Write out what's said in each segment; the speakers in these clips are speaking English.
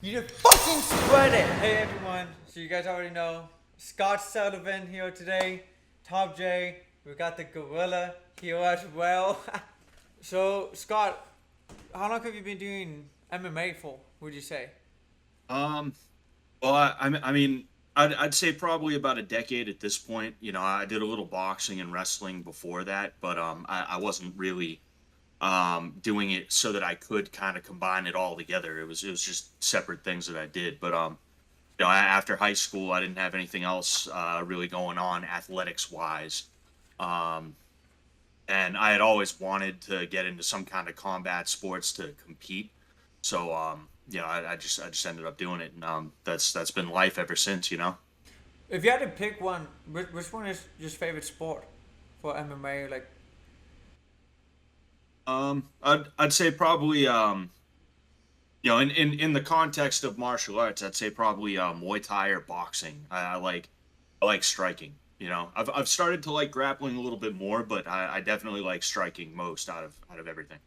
You just fucking spread it! Hey everyone, so you guys already know, Scott Sullivan here today, Top J, we got the gorilla here as well. So, Scott, how long have you been doing MMA for, would you say? Um, well, I'd say probably about a decade at this point. You know, I did a little boxing and wrestling before that, but I wasn't really doing it so that I could kind of combine it all together. It was just separate things that I did. But after high school, I didn't have anything else really going on athletics wise. Um, and I had always wanted to get into some kind of combat sports to compete. So I just ended up doing it, and that's been life ever since. If you had to pick one, which one is your favorite sport for MMA? Like, I'd say probably in the context of martial arts, I'd say probably Muay Thai or boxing. I like striking. I've started to like grappling a little bit more, but I definitely like striking most out of everything.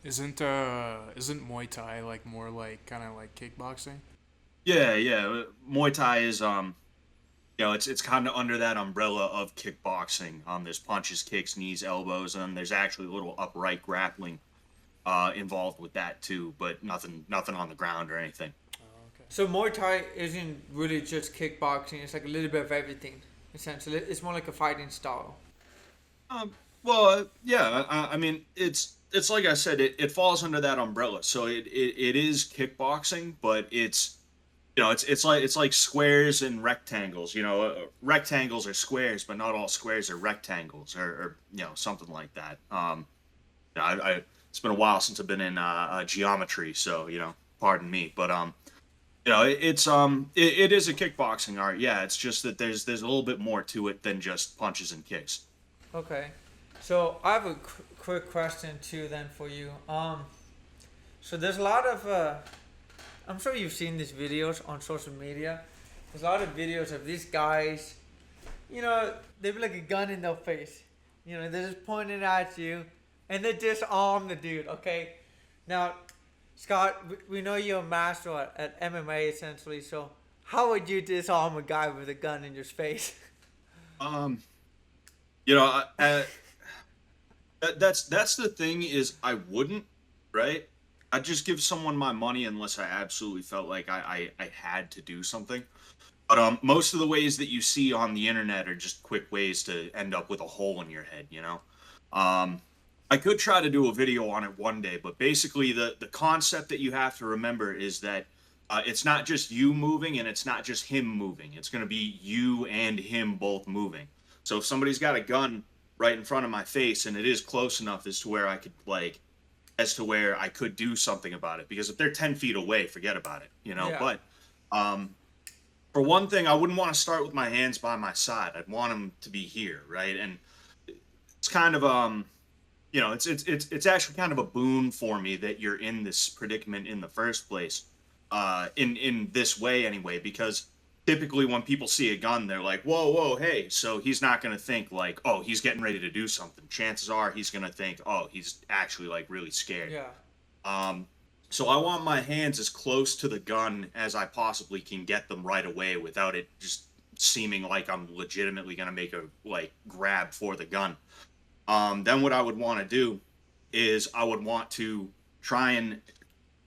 Isn't Muay Thai like more like kind of like kickboxing? Yeah, yeah. Muay Thai is it's kind of under that umbrella of kickboxing. There's punches, kicks, knees, elbows, and there's actually a little upright grappling involved with that too, but nothing on the ground or anything. Oh, okay. so Muay Thai isn't really just kickboxing, it's like a little bit of everything, essentially. It's more like a fighting style. Yeah. I mean, it's like I said, it falls under that umbrella. So it is kickboxing, but it's like squares and rectangles. Rectangles are squares, but not all squares are rectangles, or something like that. It's been a while since I've been in geometry, so pardon me, but it is a kickboxing art. Yeah, it's just that there's a little bit more to it than just punches and kicks. Okay. So I have a quick question too then for you. So there's a lot of I'm sure you've seen these videos on social media. There's a lot of videos of these guys, they have like a gun in their face. They're just pointing at you and they disarm the dude, okay? Now, Scott, we know you're a master at MMA essentially, so how would you disarm a guy with a gun in your face? Um, you know, I, uh, that's the thing is I wouldn't, right? I'd just give someone my money unless I absolutely felt like I had to do something. But most of the ways that you see on the internet are just quick ways to end up with a hole in your head. Um, I could try to do a video on it one day, but basically the concept that you have to remember is that it's not just you moving and it's not just him moving. It's going to be you and him both moving. So if somebody's got a gun right in front of my face and it is close enough as to where I could do something about it, because if they're 10 feet away, forget about it. Yeah. But um, for one thing, I wouldn't want to start with my hands by my side. I'd want them to be here, right? And it's kind of it's actually kind of a boon for me that you're in this predicament in the first place, in this way anyway, because typically when people see a gun, they're like, whoa, whoa, hey. So he's not going to think like, oh, he's getting ready to do something. Chances are he's going to think, oh, he's actually like really scared. Yeah. Um, so I want my hands as close to the gun as I possibly can get them right away without it just seeming like I'm legitimately going to make a like grab for the gun. Then what I would want to do is I would want to try and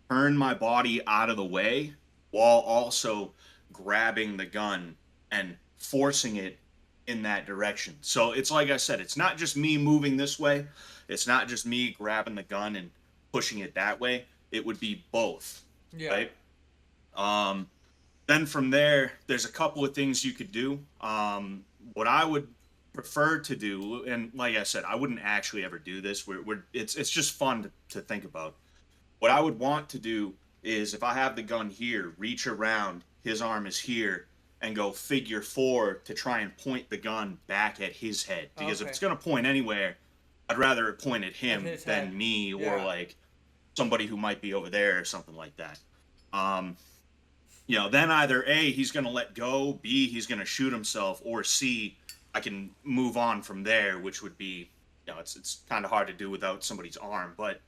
turn my body out of the way while also grabbing the gun and forcing it in that direction. So it's like I said, it's not just me moving this way, it's not just me grabbing the gun and pushing it that way. It would be both, Yeah. right? Um, then from there, there's a couple of things you could do. What I would prefer to do, and like I said, I wouldn't actually ever do this. It's just fun to think about. What I would want to do is if I have the gun here, reach around, his arm is here, and go figure four to try and point the gun back at his head. Because if Okay. it's gonna point anywhere, I'd rather it point at At him his head. than me or Yeah. like somebody who might be over there or something like that. Um, then either A, he's gonna let go, B, he's gonna shoot himself, or C, I can move on from there, which would be, it's kind of hard to do without somebody's arm, but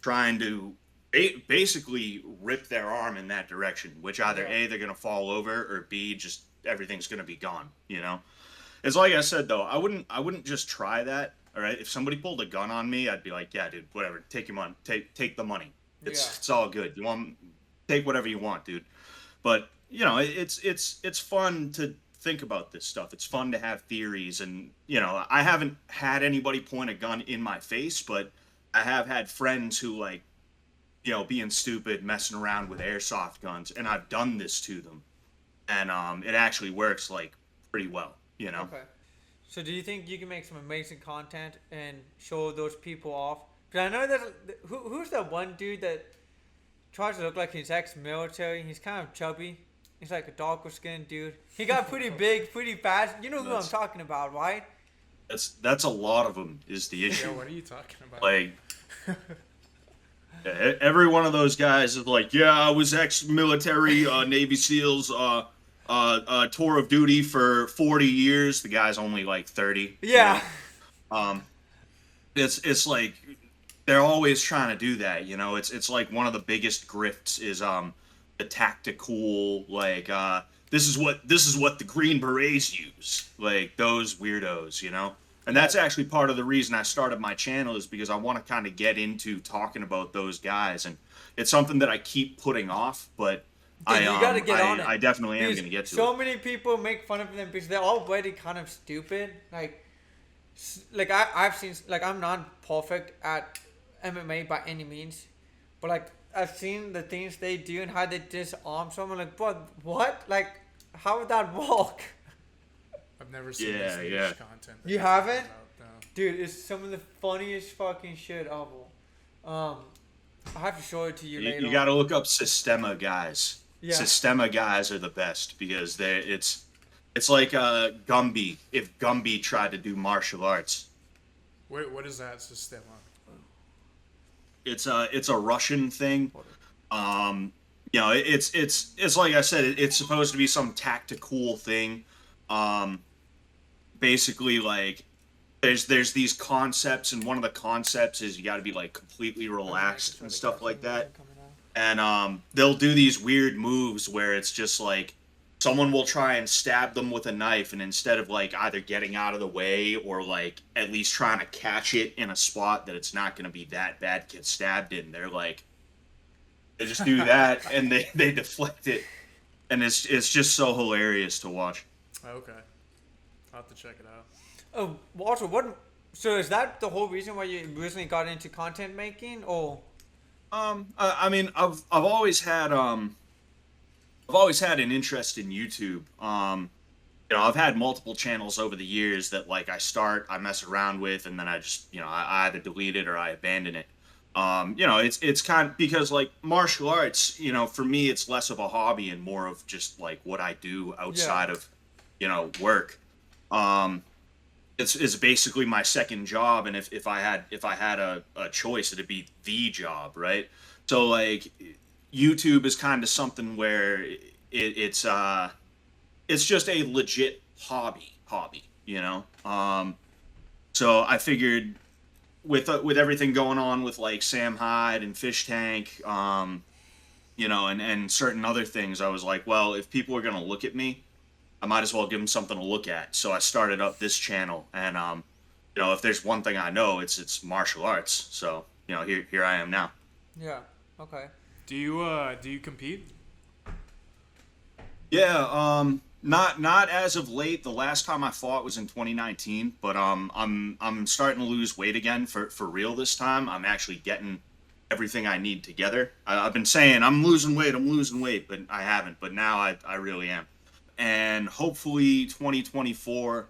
trying to basically rip their arm in that direction, which either Yeah. A, they're gonna fall over, or B, just everything's gonna be gone. It's like I said though, I wouldn't just try that. All right, if somebody pulled a gun on me, I'd be like, yeah, dude, whatever, take your money, take the money. Yeah. It's all good. You want take whatever you want, dude. But it's fun to think about this stuff. It's fun to have theories, and I haven't had anybody point a gun in my face, but I have had friends who like being stupid, messing around with airsoft guns, and I've done this to them, and it actually works like pretty well. Okay. So do you think you can make some amazing content and show those people off? Because I know that who's that one dude that tries to look like he's ex-military. He's kind of chubby. He's like a darker skinned dude. He got pretty big, pretty fast. You know who I'm talking about, right? That's a lot of them is the issue. Yeah, what are you talking about? Like, every one of those guys is like, yeah, I was ex-military, Navy SEALs, tour of duty for 40 years. The guy's only like 30. Yeah. It's like they're always trying to do that. It's like one of the biggest grifts is the tactical, like, this is what the Green Berets use, like those weirdos. And that's actually part of the reason I started my channel, is because I want to kind of get into talking about those guys, and it's something that I keep putting off, but Dude, you gotta get on it. I definitely am Because going to get to so it. many people make fun of them because they're already kind of stupid. Like I've seen, like, I'm not perfect at MMA by any means, but like I've seen the things they do and how they disarm someone. Like, but what? Like, how would that work? I've never seen Yeah, this yeah. content. that You you're talking haven't? about, no. Dude, it's some of the funniest fucking shit ever. I have to show it to you later. You got to look up Sistema guys. Yeah. Sistema guys are the best because it's like Gumby, if Gumby tried to do martial arts. What is that system? It's a Russian thing. It's like I said, it's supposed to be some tactical thing. Basically, like there's these concepts, and one of the concepts is you got to be like completely relaxed and stuff like that. And they'll do these weird moves where it's just like someone will try and stab them with a knife, and instead of like either getting out of the way or like at least trying to catch it in a spot that it's not going to be that bad get stabbed in, they just do that and they deflect it, and it's just so hilarious to watch. Okay, I'll have to check it out. Oh, Walter, so is that the whole reason why you originally got into content making, or? I mean, I've always had an interest in YouTube. I've had multiple channels over the years that like I mess around with, and then I just I either delete it or I abandon it. It's kind of because like martial arts, for me it's less of a hobby and more of just like what I do outside of work. It's basically my second job, and if I had a choice, it'd be the job, right? So like YouTube is kind of something where it's just a legit hobby, so I figured with everything going on with like Sam Hyde and Fish Tank, and certain other things, I was like, well, if people are gonna look at me, I might as well give them something to look at. So I started up this channel, and if there's one thing I know, it's martial arts. So here I am now. Yeah. Okay. Do you compete? Yeah. Not as of late. The last time I fought was in 2019, but I'm starting to lose weight again for real this time. I'm actually getting everything I need together. I've been saying I'm losing weight, but I haven't. But now I really am. And hopefully 2024,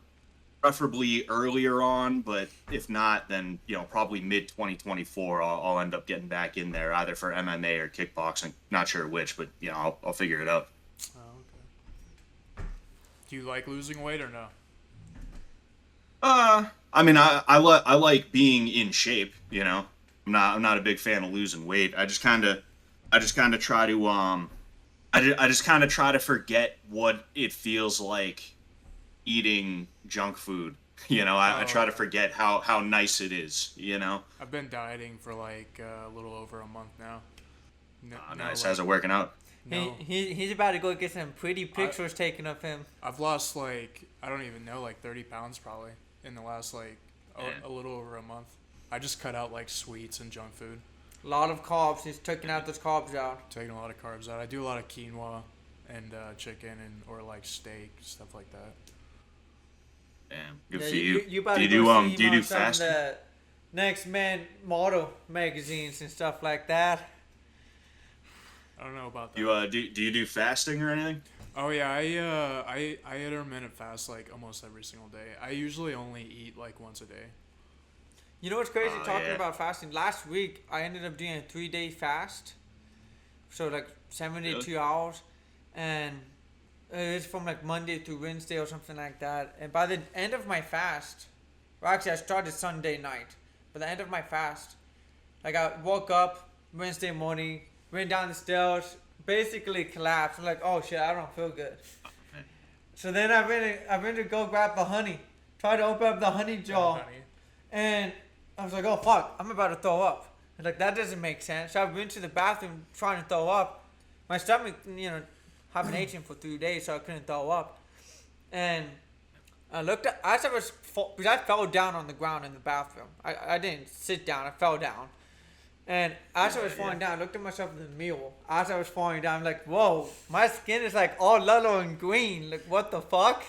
preferably earlier on, but if not, then probably mid 2024 I'll end up getting back in there, either for MMA or kickboxing. Not sure which, but I'll figure it out. Oh, okay. Do you like losing weight or no? I mean, I like being in shape. I'm not a big fan of losing weight. I just kind of try to I just kind of try to forget what it feels like eating junk food. I try to forget how nice it is. I've been dieting for like a little over a month now. No, Nice. like, How's it working out? no. He's about to go get some pretty pictures taken of him. I've lost like I don't even know, like 30 pounds probably in the last like Yeah. a little over a month. I just cut out like sweets and junk food. A lot of carbs. He's taking out those carbs out. Taking a lot of carbs out. I do a lot of quinoa and chicken and or like steak, stuff like that. Damn, good Yeah, for you. you about Do you to go do see do you him do on some of fasting? the Next Man model magazines and stuff like that. I don't know about that. You do you do fasting or anything? Oh yeah, I intermittent fast like almost every single day. I usually only eat like once a day. You know what's crazy? Oh, Talking yeah. about fasting. Last week, I ended up doing a 3-day fast. So, like, 72 Really? hours. And it's from, like, Monday to Wednesday or something like that. And by the end of my fast, well, actually, I started Sunday night. By the end of my fast, like, I woke up Wednesday morning, went down the stairs, basically collapsed. I'm like, oh, shit, I don't feel good. man. So then I went to go grab the honey. Tried to open up the honey jar. Honey. And I was like, oh fuck, I'm about to throw up. And like, that doesn't make sense. So I went to the bathroom trying to throw up. My stomach, haven't eaten for 3 days, so I couldn't throw up. And I looked at, as I was, because I fell down on the ground in the bathroom. I didn't sit down, I fell down. And as I was falling down, I looked at myself in the mirror. As I was falling down, I'm like, whoa, my skin is like all yellow and green. Like, what the fuck?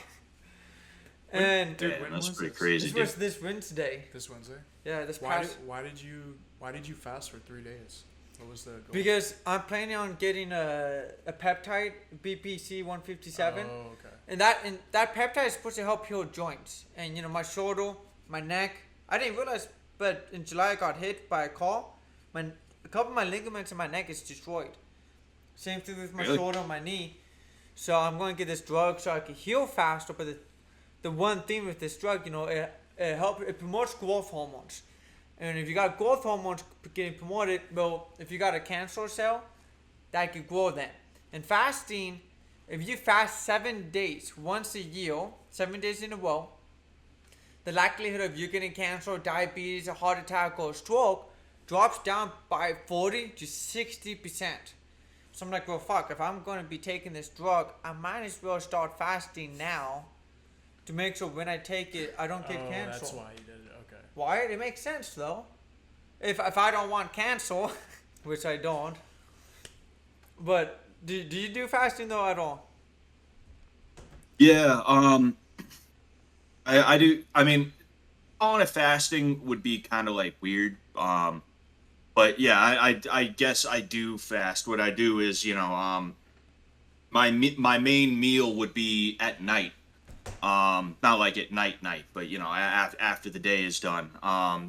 And Dude, Damn, when that's was pretty this? crazy, this dude. was this Wednesday. This Wednesday. Yeah, this Why past. why did you fast for 3 days? What was the goal? Because I'm planning on getting a peptide, BPC 157, Oh, okay. and that peptide is supposed to help heal joints. And my shoulder, my neck. I didn't realize, but in July I got hit by a car. A couple of my ligaments in my neck is destroyed. Same thing with my Really? shoulder and my knee. So I'm going to get this drug so I can heal faster. But the one thing with this drug, it promotes growth hormones. And if you got growth hormones getting promoted, well, if you got a cancer cell, that could grow then. And fasting, if you fast 7 days once a year, 7 days in a row, the likelihood of you getting cancer, diabetes, a heart attack, or a stroke drops down by 40 to 60%. So I'm like, well, fuck, if I'm going to be taking this drug, I might as well start fasting now to make sure when I take it, I don't get Oh, cancer. that's why you did it. Okay. Why? It makes sense though. If I don't want cancer, which I don't. But do you do fasting though at all? Yeah, I do. I mean, calling it fasting would be kind of like weird. But yeah, I guess I do fast. What I do is, my main meal would be at night. Not like at night, but after the day is done.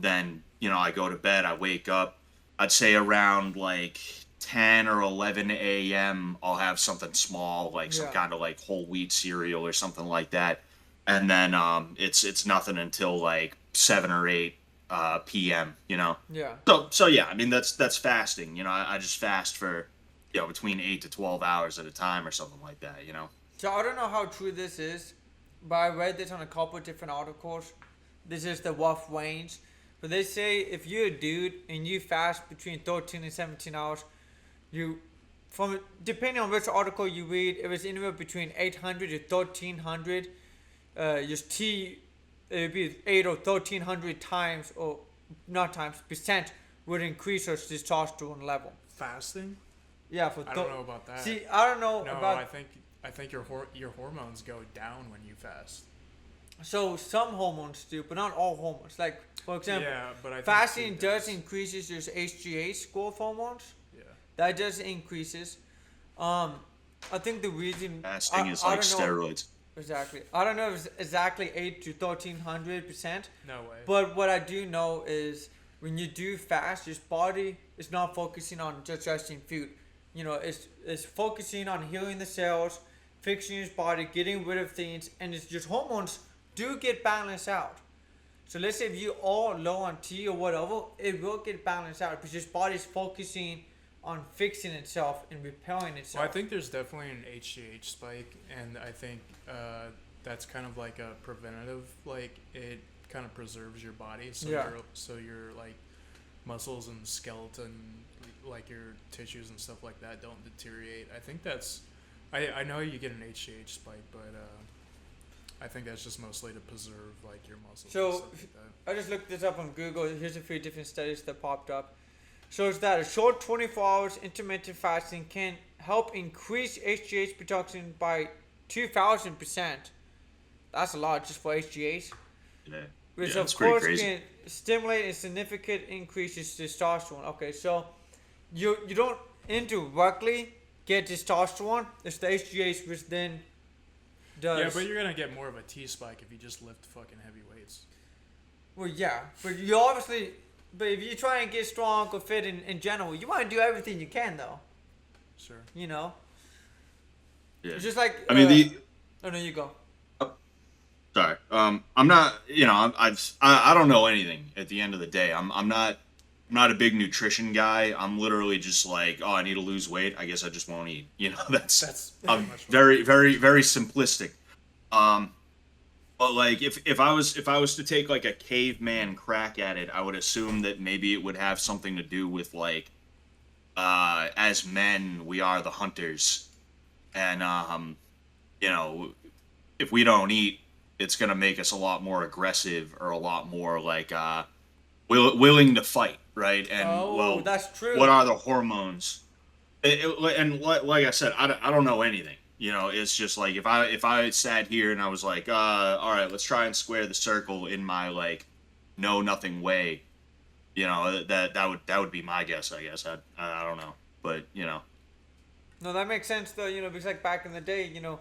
Then I go to bed. I wake up. I'd say around like 10 or 11 a.m. I'll have something small, like some Yeah. kind of like whole wheat cereal or something like that. And then it's nothing until like 7 or 8 p.m. Yeah. So yeah, I mean that's fasting. I just fast for between 8 to 12 hours at a time or something like that. So I don't know how true this is, but I read this on a couple of different articles. This is the rough range. But they say if you're a dude and you fast between 13 and 17 hours, depending on which article you read, it was anywhere between 800 to 1300. It would be 8 or 1300 times, or not times, percent would increase your testosterone level. Fasting? Yeah, for I don't know about that. See, I don't know No, about. I think your hormones go down when you fast. So some hormones do, but not all hormones. Like for example, Yeah, but I think fasting food does increases your HGH growth hormones. Yeah. That does increases. I think the reason Fasting is I like don't know steroids. exactly. I don't know if it's exactly 8 to 1300%. No way. But what I do know is when you do fast, your body is not focusing on just food. It's focusing on healing the cells, fixing your body, getting rid of things, and it's just hormones do get balanced out. So let's say if you're all low on T or whatever, it will get balanced out because your body's focusing on fixing itself and repairing itself. Well, I think there's definitely an HGH spike, and I think that's kind of like a preventative. Like it kind of preserves your body, so Yeah. your like muscles and skeleton like your tissues and stuff like that don't deteriorate. I think that's, I know you get an HGH spike, but I think that's just mostly to preserve like your muscles. So and stuff like that. I just looked this up on Google. Here's a few different studies that popped up. Shows that a short 24 hours intermittent fasting can help increase HGH production by 2,000%. That's a lot just for HGH. Yeah. Which Yeah, of it's pretty course crazy. can stimulate a significant increase in testosterone. Okay, so you don't indirectly get testosterone. It's the HGH which then does. Yeah, but you're gonna get more of a T spike if you just lift fucking heavy weights. Well, yeah, but you obviously. But if you try and get strong or fit in general, you want to do everything you can, though. Sure. You know. Yeah. It's just like. I mean, Oh no, you go. sorry. I'm not. You know, I don't know anything. At the end of the day, I'm not a big nutrition guy. I'm literally just like, oh, I need to lose weight. I guess I just won't eat. You know, That's I'm pretty much what- very, very, very simplistic. But like, if I was to take like a caveman crack at it, I would assume that maybe it would have something to do with like, as men, we are the hunters, and you know, if we don't eat, it's gonna make us a lot more aggressive or a lot more like willing to fight, right? And well, that's true. what are the hormones? And like I said, I don't know anything. You know, it's just like if I sat here and I was like, all right, let's try and square the circle in my like know nothing way. You know, that would be my guess. I guess I don't know, but you know. No, that makes sense though. You know, because like back in the day, you know,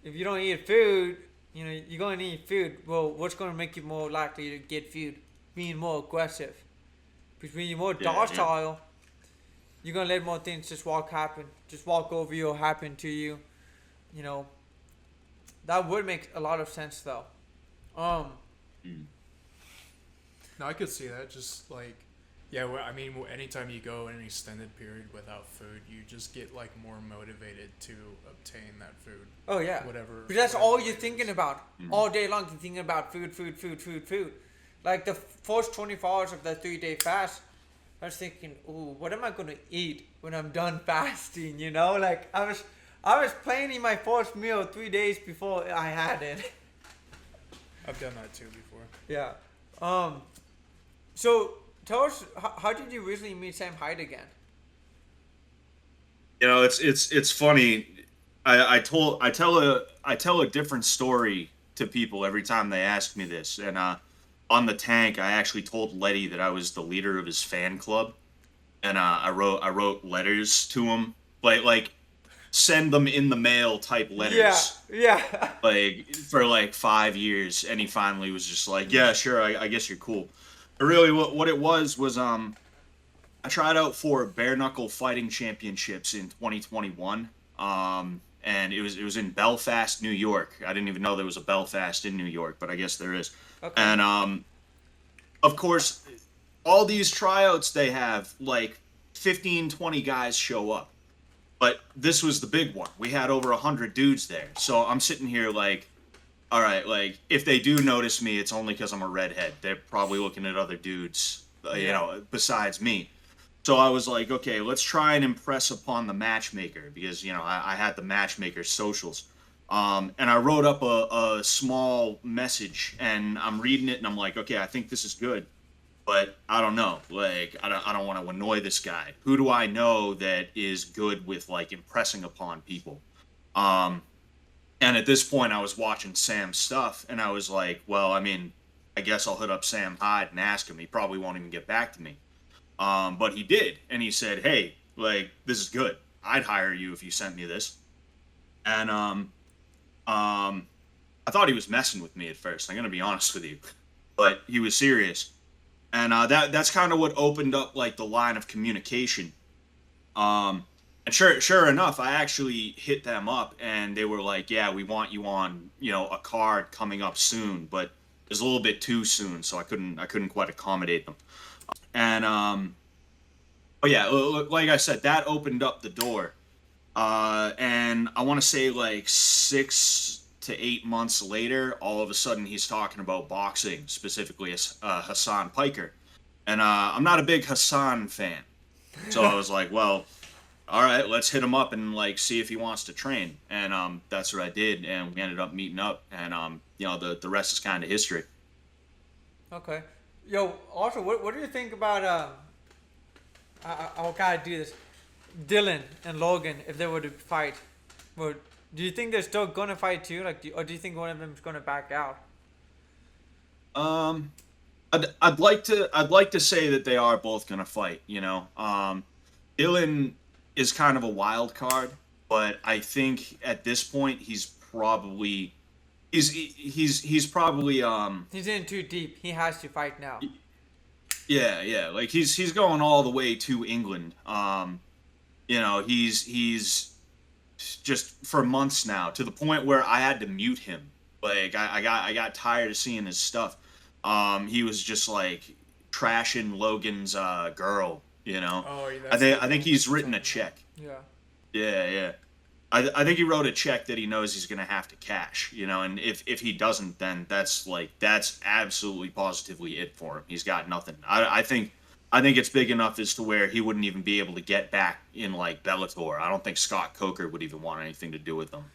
if you don't eat food, you know, you're going to eat food. Well, what's going to make you more likely to get food? Being more aggressive. Because when you're more docile, you're going to let more things just walk over you or happen to you. You know, that would make a lot of sense though. No, I could see that. Just like, yeah, well, I mean, anytime you go an extended period without food, you just get like more motivated to obtain that food. Oh yeah. Whatever. Because that's whatever all it you're is. thinking about all day long. You're thinking about food. Like the first 24 hours of that 3-day fast, I was thinking, ooh, what am I gonna eat when I'm done fasting? You know, like I was planning my first meal 3 days before I had it. I've done that too before. Yeah. So tell us, how did you recently meet Sam Hyde again? You know, it's funny. I tell a different story to people every time they ask me this. And on the tank, I actually told Letty that I was the leader of his fan club, and I wrote letters to him, like send them in the mail type letters. Yeah. Like for like 5 years, and he finally was just like, yeah, sure, I guess you're cool. But really, what it was I tried out for bare knuckle fighting championships in 2021. And it was in Belfast, New York. I didn't even know there was a Belfast in New York, but I guess there is. Okay. And of course, all these tryouts they have, like 15, 20 guys show up. But this was the big one. We had over 100 dudes there. So I'm sitting here like, all right, like if they do notice me, it's only because I'm a redhead. They're probably looking at other dudes, you know, besides me. So I was like, okay, let's try and impress upon the matchmaker because, you know, I had the matchmaker's socials. And I wrote up a small message and I'm reading it and I'm like, okay, I think this is good. But I don't know. Like, I don't want to annoy this guy. Who do I know that is good with, like, impressing upon people? And at this point, I was watching Sam's stuff and I was like, well, I mean, I guess I'll hit up Sam Hyde and ask him. He probably won't even get back to me. But he did, and he said, hey, like, this is good. I'd hire you if you sent me this. And I thought he was messing with me at first, I'm going to be honest with you. But he was serious. And that's kind of what opened up, like, the line of communication. And sure enough, I actually hit them up, and they were like, yeah, we want you on, you know, a card coming up soon, but it was a little bit too soon, so I couldn't quite accommodate them. And but yeah, like I said, that opened up the door. And I want to say like 6 to 8 months later, all of a sudden he's talking about boxing, specifically Hassan Piker. And I'm not a big Hassan fan. So I was like, well, all right, let's hit him up and like see if he wants to train. And that's what I did, and we ended up meeting up, and the rest is kind of history. Okay. Yo, also, what do you think about I'll gotta do this. Dylan and Logan, if they were to fight, would do you think they're still gonna fight too? Like, or do you think one of them's gonna back out? Um, I'd like to say that they are both gonna fight. Dylan is kind of a wild card, but I think at this point he's probably He's in too deep. He has to fight now. yeah, like he's going all the way to England. He's just for months now, to the point where I had to mute him. Like I got tired of seeing his stuff. He was just like trashing Logan's girl. Oh, yeah, I think he's written a talking about. check. Yeah. Yeah. I think he wrote a check that he knows he's gonna have to cash. And if he doesn't, then that's absolutely positively it for him. He's got nothing. I think it's big enough as to where he wouldn't even be able to get back in like Bellator. I don't think Scott Coker would even want anything to do with them.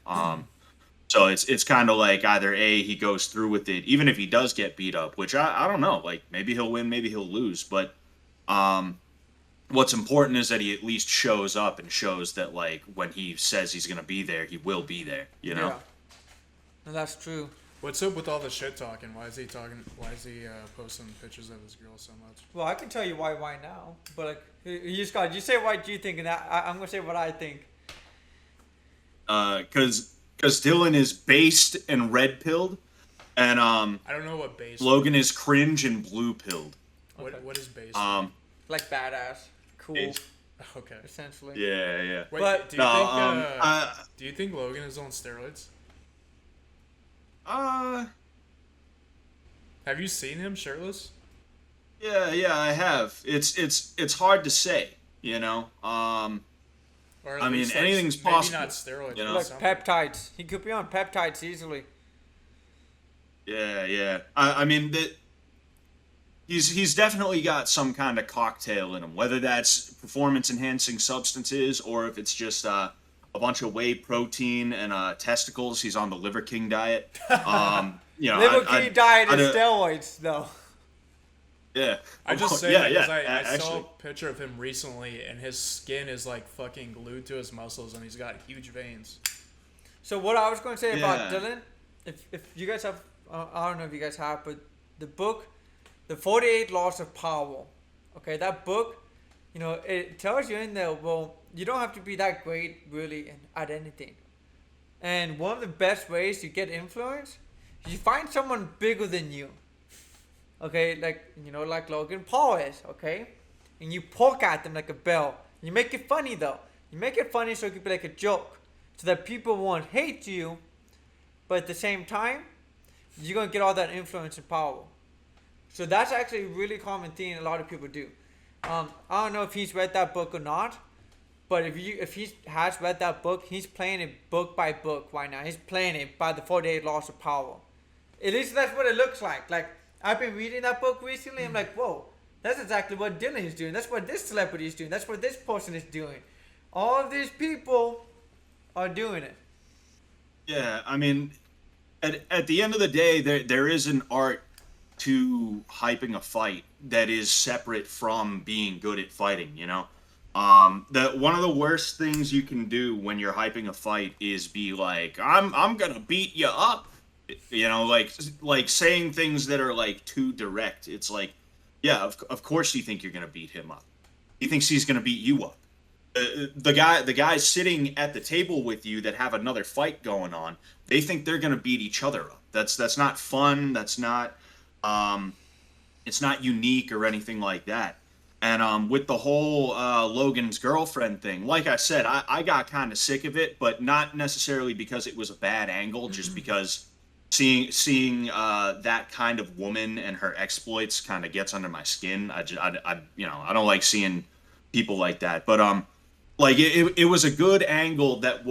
So it's kind of like either A, he goes through with it, even if he does get beat up, which I don't know. Like maybe he'll win, maybe he'll lose, but what's important is that he at least shows up and shows that like when he says he's gonna be there, he will be there. Yeah. No, that's true. What's up with all the shit talking? Why is he talking? Why is he posting pictures of his girl so much? Well, I can tell you why now, but like you Scott, you say what you think, and I'm gonna say what I think. Because Dylan is based and red pilled, and I don't know what base. Logan is cringe and blue pilled. Okay. What is base? Like badass, cool, Based. Okay. essentially. Yeah. Wait, But- do you think Logan is on steroids? Uh, Have you seen him shirtless? yeah, I have. It's hard to say, Or at I mean, least, like, anything's maybe possible, not steroids. you know? but Like something. peptides, he could be on peptides easily. Yeah. I mean that he's definitely got some kind of cocktail in him, whether that's performance enhancing substances or if it's just a bunch of whey protein and testicles. He's on the Liver King diet. Liver King diet is steroids, though. Yeah. I just say yeah, that because yeah, I saw actually. a picture of him recently, and his skin is like fucking glued to his muscles, and he's got huge veins. So what I was going to say about Yeah. Dylan, if you guys have, I don't know if you guys have, but the book, The 48 Laws of Power, okay, that book, it tells you in there, well, you don't have to be that great really at anything. And one of the best ways to get influence, you find someone bigger than you. Okay, like Logan Paul is, okay? And you poke at them like a bell. You make it funny though. You make it funny so it could be like a joke. So that people won't hate you, but at the same time, you're gonna get all that influence and power. So that's actually a really common thing a lot of people do. I don't know if he's read that book or not, but if he has read that book, he's playing it book by book right now. He's playing it by the 48 Laws of Power. At least that's what it looks like. Like, I've been reading that book recently. I'm like, whoa, that's exactly what Dylan is doing. That's what this celebrity is doing. That's what this person is doing. All of these people are doing it. Yeah, I mean, at the end of the day, there is an art to hyping a fight that is separate from being good at fighting. That one of the worst things you can do when you're hyping a fight is be like, I'm gonna beat you up. Like saying things that are like too direct. It's like, yeah, of course you think you're gonna beat him up. He thinks he's gonna beat you up. The guys sitting at the table with you that have another fight going on, they think they're gonna beat each other up. That's not fun. That's not it's not unique or anything like that. And with the whole Logan's girlfriend thing, like I said, I got kind of sick of it, but not necessarily because it was a bad angle, just because seeing that kind of woman and her exploits kind of gets under my skin. I don't like seeing people like that. But like it was a good angle that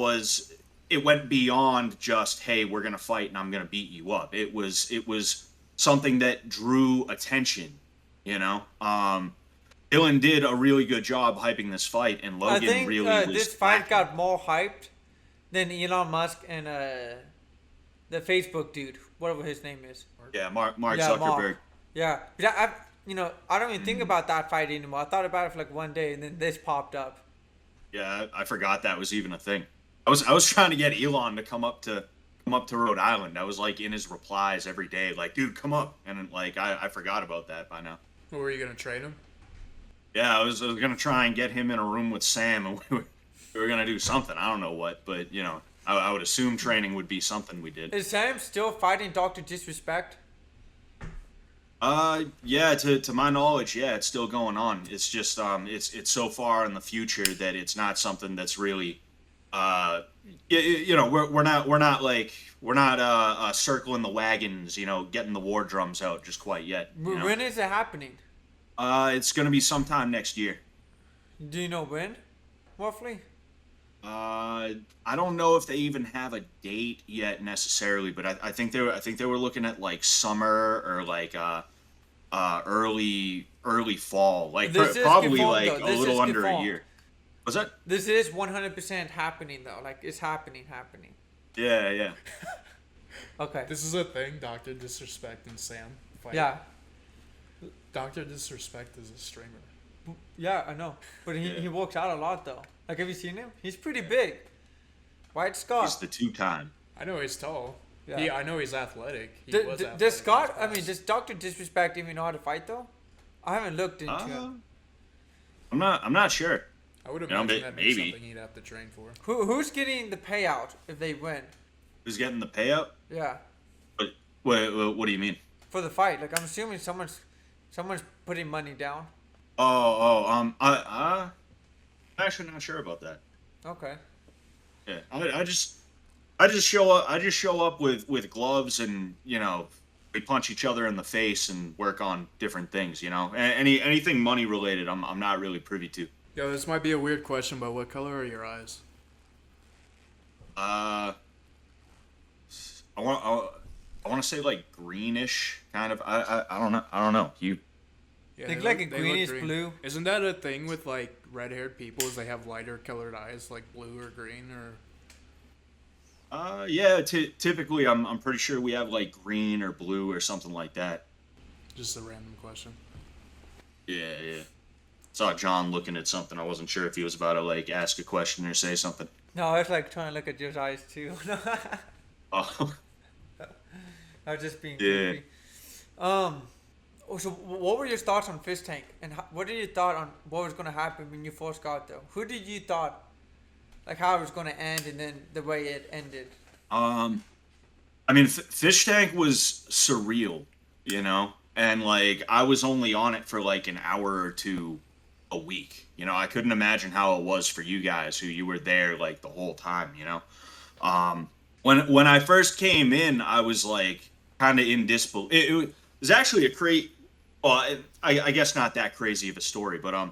it went beyond just, hey, we're gonna fight and I'm gonna beat you up. It was something that drew attention. Dylan did a really good job hyping this fight, and I Logan think really was this fight lacking. got more hyped than Elon Musk and the Facebook dude, whatever his name is. Yeah, Mark Yeah, Zuckerberg. Mark. Yeah, but I don't even think Mm. about that fight anymore. I thought about it for like one day, and then this popped up. Yeah, I forgot that was even a thing. I was trying to get Elon to come up to Rhode Island. I was like in his replies every day, like, dude, come up. And like I forgot about that by now. What, were you gonna train him? Yeah, I was gonna try and get him in a room with Sam, and we were gonna do something. I don't know what, but I would assume training would be something we did. Is Sam still fighting Doctor Disrespect? Yeah, to my knowledge, yeah, it's still going on. It's just it's so far in the future that it's not something that's really we're not circling the wagons, getting the war drums out just quite yet. When is it happening? It's gonna be sometime next year. Do you know when, roughly? I don't know if they even have a date yet necessarily, but I think they were looking at like summer or like early fall, like probably like a little under a year. Was that? This is 100% happening though. Like it's happening. Yeah. Okay. This is a thing, Dr. Disrespect and Sam fight. Yeah. Dr. Disrespect is a streamer. Yeah, I know. But he, Yeah. he works out a lot though. Like have you seen him? He's pretty big. Right, Scott? He's the 2-time. I know he's tall. Yeah. I know he's athletic. He D- was d- athletic does in Scott? his I mean, past. does Doctor Disrespect even know how to fight though? I haven't looked into it. I'm not sure. I would know, imagine that'd be maybe. something he'd have to train for. Who's getting the payout if they win? Who's getting the payout? Yeah, But what do you mean? for the fight. Like I'm assuming someone's putting money down. I'm actually not sure about that. Okay. Yeah, I just show up with gloves, and we punch each other in the face and work on different things. Anything money related, I'm not really privy to. Yo, this might be a weird question, but what color are your eyes? I want to say like greenish, kind of. I don't know. You Yeah, Think they like look- a they look greenish green. blue. Isn't that a thing with like red-haired people? Is they have lighter colored eyes, like blue or green, or yeah. Typically, I'm pretty sure we have like green or blue or something like that. just a random question? Yeah. Saw John looking at something. I wasn't sure if he was about to like ask a question or say something. No, I was like trying to look at your eyes too. Oh, I was just being Yeah. goofy. So what were your thoughts on Fish Tank, and what did you thought on what was gonna happen when you first got there? Who did you thought, like how it was gonna end, and then the way it ended? I mean, Fish Tank was surreal, and like I was only on it for like an hour or two a week. I couldn't imagine how it was for you guys who you were there like the whole time. When I first came in, I was like kind of in disbelief. It was actually I guess not that crazy of a story, but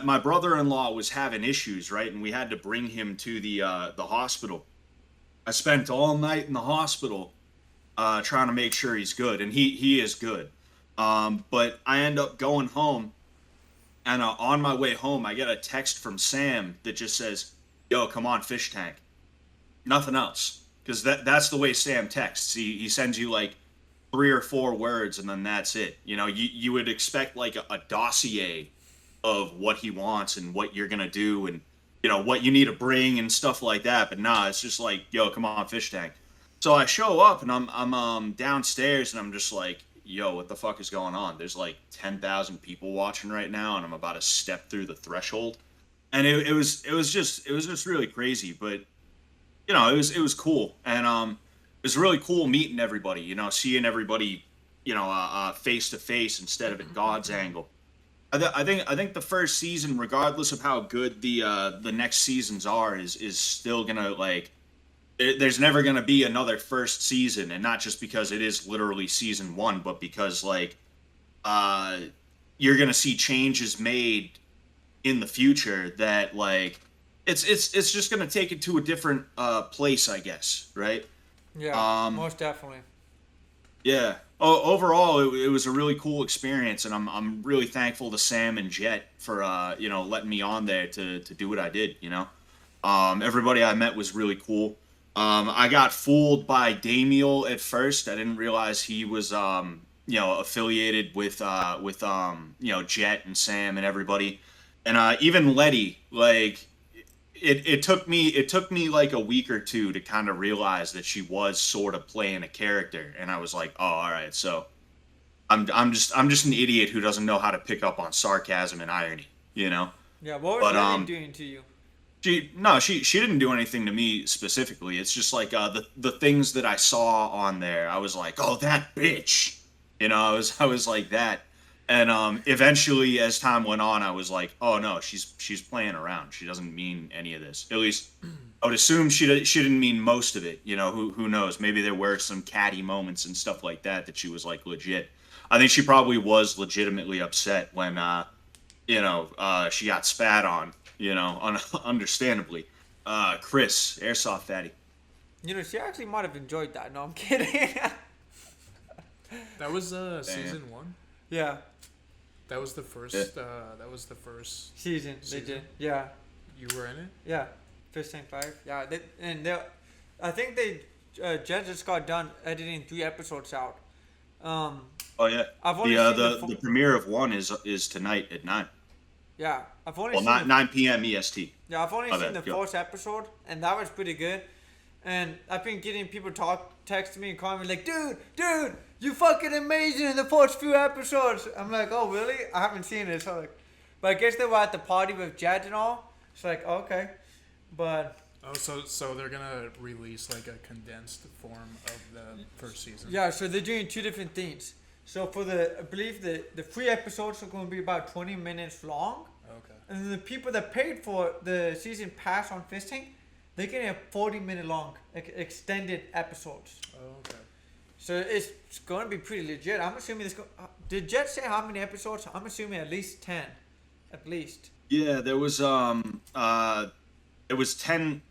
my brother-in-law was having issues, right, and we had to bring him to the hospital. I spent all night in the hospital trying to make sure he's good, and he is good. But I end up going home, and on my way home, I get a text from Sam that just says, "Yo, come on, Fish Tank." Nothing else, because that's the way Sam texts. He sends you like 3 or 4 words, and then that's it. You would expect like a dossier of what he wants and what you're gonna do, and what you need to bring and stuff like that. But nah, it's just like, "Yo, come on, Fish Tank." So I show up, and I'm downstairs, and I'm just like, "Yo, what the fuck is going on?" There's like 10,000 people watching right now, and I'm about to step through the threshold, and it was just really crazy. But it was cool, and it was really cool meeting everybody. Seeing everybody, face to face instead of at God's angle. I think the first season, regardless of how good the next seasons are, is still gonna like. There's never gonna be another first season, and not just because it is literally season 1, but because like, you're gonna see changes made in the future that like, it's just gonna take it to a different place, I guess, right? Yeah, Um, most definitely. Yeah. Oh, overall, it was a really cool experience, and I'm really thankful to Sam and Jet for letting me on there to do what I did. Everybody I met was really cool. I got fooled by Damiel at first. I didn't realize he was affiliated with Jet and Sam and everybody, and even Letty. Like it took me like a week or two to kind of realize that she was sort of playing a character, and I was like, oh, all right, so I'm just an idiot who doesn't know how to pick up on sarcasm and irony, you know. Yeah, what was But Letty doing to you? she didn't do anything to me specifically. It's just like the things that I saw on there. I was like, oh, that bitch, I was like that. And eventually, as time went on, I was like, oh no, she's playing around. She doesn't mean any of this. At least I would assume she didn't mean most of it. Who knows? Maybe there were some catty moments and stuff like that she was like legit. I think she probably was legitimately upset when she got spat on, understandably. Chris, Airsoft Fatty. She actually might have enjoyed that. No, I'm kidding. That was season 1. Yeah. That was the first. Yeah. That was the first Season. They did. Yeah. You were in it. Yeah. Fish Tank 5. Yeah. I think Jen just got done editing 3 episodes out. Oh yeah. I've only The seen the premiere of one is tonight at 9. Yeah. I've only Well, seen 9 p.m. EST. Yeah, I've only My seen bad, the go. first episode, and that was pretty good. And I've been getting people text me and calling me like, dude, you fucking amazing in the first few episodes. I'm like, oh really? I haven't seen it. So but I guess they were at the party with Jed and all. It's like, okay, but Oh, so they're gonna release like a condensed form of the first season. yeah, so they're doing 2 different things. So I believe the 3 episodes are going to be about 20 minutes long. Okay. And the people that paid for the season pass on Fisting, they're getting a 40-minute long extended episodes. Oh, okay. So it's going to be pretty legit. I'm assuming did Jet say how many episodes? I'm assuming at least 10. At least. Yeah, there was it was 10.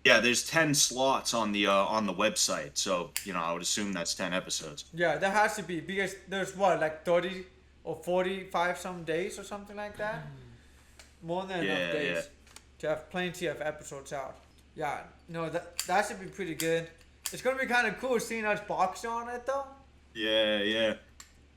Yeah, there's 10 slots on the website, so I would assume that's 10 episodes. Yeah, that has to be because there's like 30 or 45 some days or something like that. More than enough days to have plenty of episodes out. Yeah, no, that should be pretty good. It's gonna be kind of cool seeing us box on it though. Yeah.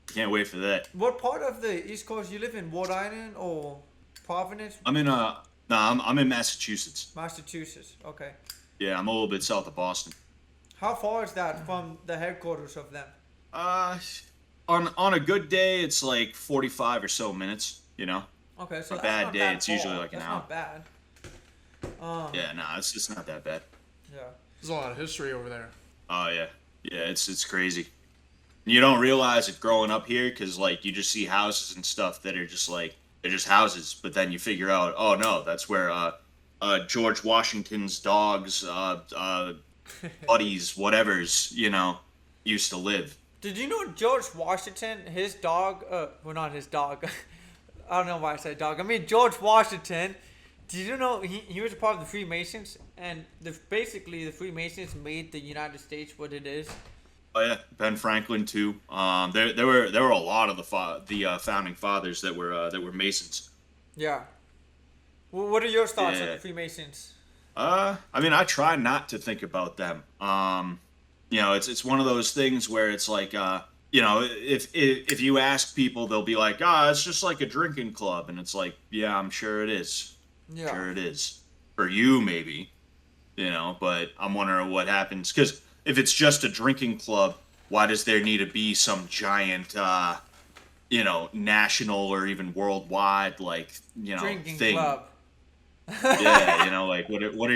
Can't wait for that. What part of the East Coast you live in? Rhode Island or Providence? I'm in Massachusetts. Massachusetts. Okay. Yeah, I'm a little bit south of Boston. How far is that from the headquarters of them? On a good day, it's like 45 or so minutes. Okay, so A that's bad not day, that it's far. usually like an That's hour. not bad. Yeah, it's just not that bad. Yeah. There's a lot of history over there. Oh yeah, it's crazy. You don't realize it growing up here because like you just see houses and stuff that are just like they're just houses, but then you figure out, oh no, that's where George Washington's dogs, buddies, whatever's, used to live. Did you know George Washington, his dog, well not his dog, I don't know why I said dog, I mean George Washington, did you know he was a part of the Freemasons, and basically the Freemasons made the United States what it is? Oh yeah, Ben Franklin too. There were a lot of the founding fathers that were Masons. Yeah. Well, what are your thoughts on Yeah. the Freemasons? I mean, I try not to think about them. It's one of those things where it's like, if you ask people, they'll be like, it's just like a drinking club, and it's like, yeah, I'm sure it is. Yeah. Sure it is. For you, maybe, but I'm wondering what happens because if it's just a drinking club, why does there need to be some giant, national or even worldwide Drinking thing? club. Yeah, like what are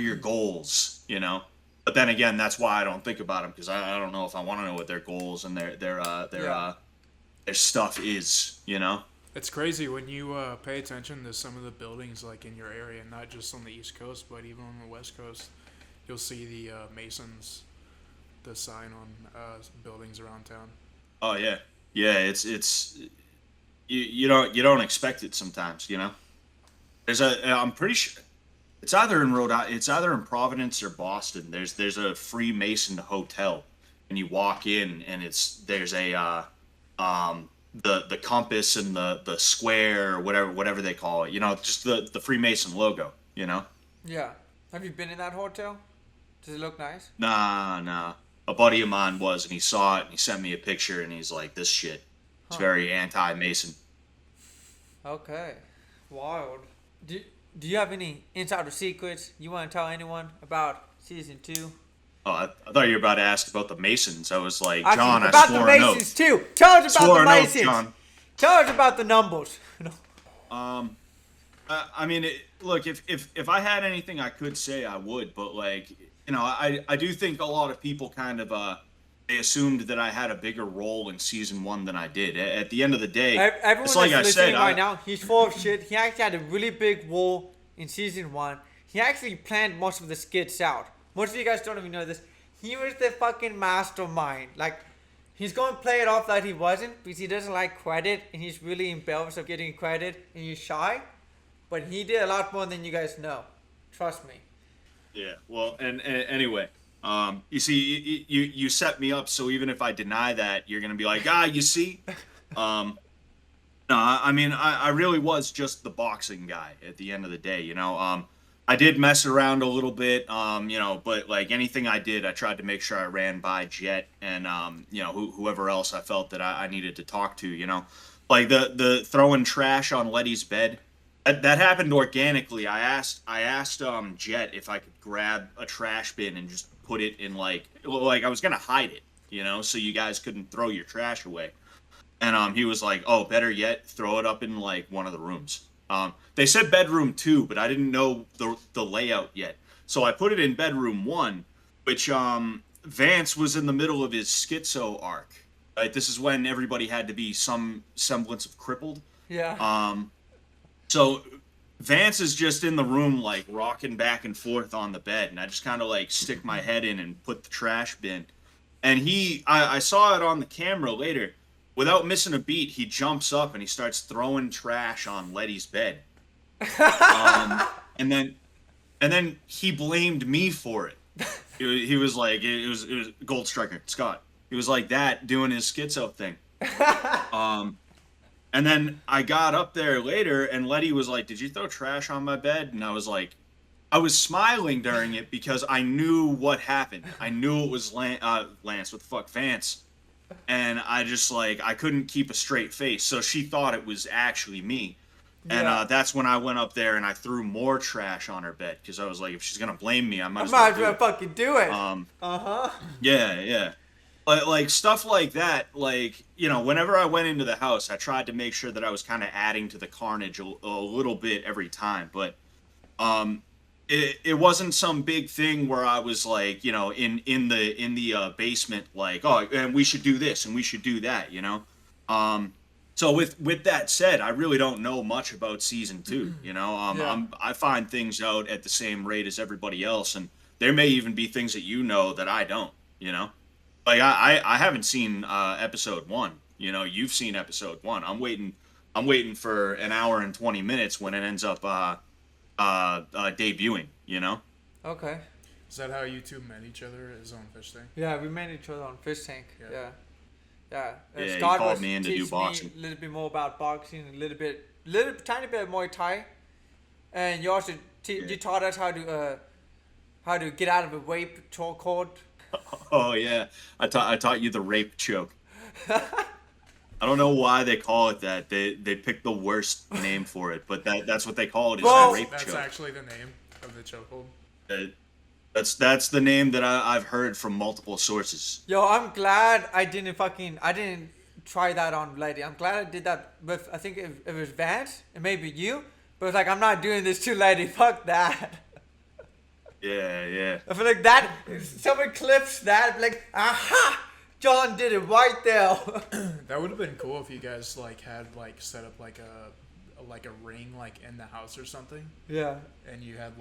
your goals? But then again, that's why I don't think about them because I don't know if I want to know what their goals and their stuff is. It's crazy when you pay attention to some of the buildings like in your area, not just on the East Coast, but even on the West Coast. You'll see the Masons, the sign on buildings around town. Oh yeah. It's you don't expect it sometimes. I'm pretty sure it's either in Providence or Boston. There's a Freemason hotel, and you walk in, and there's a the compass and the square or whatever they call it. Just the Freemason logo. Yeah. Have you been in that hotel? Does it look nice? Nah. A buddy of mine was, and he saw it, and he sent me a picture, and he's like, "This shit, it's very anti-Mason." Okay. Wild. Do you have any insider secrets you want to tell anyone about season 2? Oh, I thought you were about to ask about the Masons. I was like, Actually, John, I about swore the an Masons oath. too. Tell us about Swore the an oath, Masons. John. Tell us about the numbers. I mean, look, if I had anything I could say, I would. But I do think a lot of people kind of they assumed that I had a bigger role in season 1 than I did. At the end of the day, Everyone it's like that's I listening said, right now, he's full of shit. He actually had a really big role in season 1. He actually planned most of the skits out. Most of you guys don't even know this. He was the fucking mastermind. Like, he's going to play it off like he wasn't because he doesn't like credit and he's really embarrassed of getting credit and he's shy. But he did a lot more than you guys know. Trust me. Yeah. Well, and anyway, you see, you set me up, so even if I deny that, you're gonna be like, you see. No, I mean, I really was just the boxing guy at the end of the day. I did mess around a little bit, but like anything I did, I tried to make sure I ran by Jet and whoever else I felt that I needed to talk to. Like the throwing trash on Letty's bed. That happened organically. I asked Jet if I could grab a trash bin and just put it in like I was gonna hide it, so you guys couldn't throw your trash away. And he was like, "Oh, better yet, throw it up in like one of the rooms." They said bedroom 2, but I didn't know the layout yet, so I put it in bedroom 1, which Vance was in the middle of his schizo arc. Right, this is when everybody had to be some semblance of crippled. Yeah. So Vance is just in the room, like, rocking back and forth on the bed, and I just kind of, like, stick my head in and put the trash bin. And I saw it on the camera later. Without missing a beat, he jumps up and he starts throwing trash on Letty's bed. And then he blamed me for it. He was like, it was Gold Striker, Scott. He was like that, doing his schizo thing. And then I got up there later, and Letty was like, "Did you throw trash on my bed?" And I was like, I was smiling during it because I knew what happened. I knew it was Lance, what the fuck, Vance. And I just, like, I couldn't keep a straight face. So she thought it was actually me. And that's when I went up there and I threw more trash on her bed. Because I was like, if she's going to blame me, I might as well fucking do it. Yeah. Like, stuff like that, like, whenever I went into the house, I tried to make sure that I was kind of adding to the carnage a little bit every time. But it wasn't some big thing where I was like, in the basement, like, oh, and we should do this and we should do that, So with that said, I really don't know much about season 2. I find things out at the same rate as everybody else, and there may even be things that I don't. Like I haven't seen episode 1. You've seen episode 1. I'm waiting for an hour and 20 minutes when it ends up debuting. Okay. Is that how you two met each other? Is on Fish Tank? Yeah, we met each other on Fish Tank. Yeah. Yeah, Scott he called was me in to do teaching boxing. me a little bit more about boxing, tiny bit of Muay Thai, and you also you taught us how to get out of a rape chokehold. Oh yeah, I taught you the rape choke. I don't know why they call it that. They picked the worst name for it, but that's what they call it. Is the rape choke. That's actually the name of the chokehold. That's the name that I've heard from multiple sources. Yo, I'm glad I didn't try that on Lady. I'm glad I did that with, I think it was Vance and maybe you, but it's like, I'm not doing this to Lady. Fuck that. Yeah. I feel like that, someone clips that, like, aha! John did it right there. That would have been cool if you guys had set up like a ring in the house or something. Yeah. And you had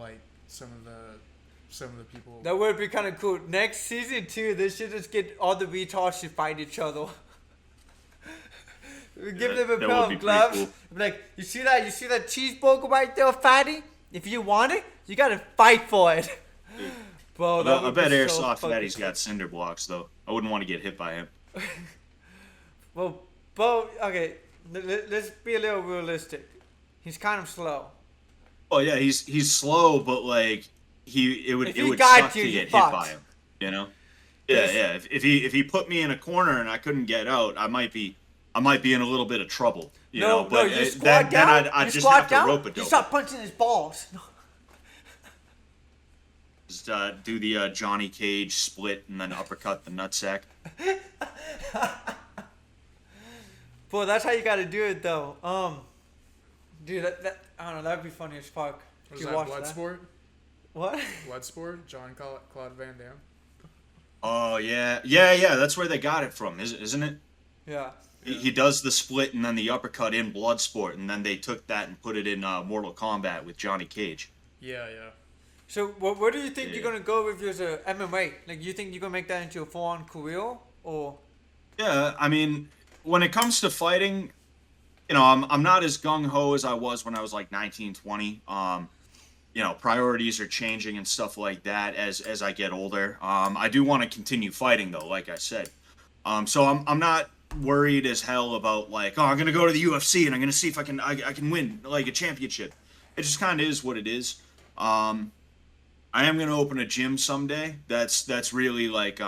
some of the people. That would be kind of cool. Next season 2, they should just get all the retards to fight each other. Give them a pair of gloves. Cool. Like, you see that cheeseburger right there, fatty? If you want it, you gotta fight for it. Bro, I that bet, I would bet be so Airsoft fucking Fatty's got cinder blocks though. I wouldn't want to get hit by him. Well, Bo, okay, let's be a little realistic. He's kind of slow. Oh yeah, he's slow, but like it If would it he would got suck you, to you get hit by fucked. him. You know? Yeah, This, yeah. If he put me in a corner and I couldn't get out, I might be in a little bit of trouble. You know, no, but you squat then down. I'd You just have squat to down. rope a You dope. start punching his balls. Just do the Johnny Cage split and then uppercut the nutsack. Bro, that's how you gotta do it though. Dude, that I don't know. That'd be funny as fuck. Was You that watch Bloodsport? What? Bloodsport? John Claude Van Damme? Oh yeah. That's where they got it from, isn't it? Yeah. He does the split and then the uppercut in Bloodsport, and then they took that and put it in Mortal Kombat with Johnny Cage. Yeah. So, where do you think Yeah. you're gonna go with your MMA? Like, you think you're gonna make that into a full-on career, or? Yeah, I mean, when it comes to fighting, I'm not as gung ho as I was when I was like 19, 20. Priorities are changing and stuff like that as I get older. I do want to continue fighting though, like I said. So I'm not worried as hell about like, oh, I'm gonna go to the UFC and I'm gonna see if I can win like a championship. It just kind of is what it is. I am gonna open a gym someday. That's really like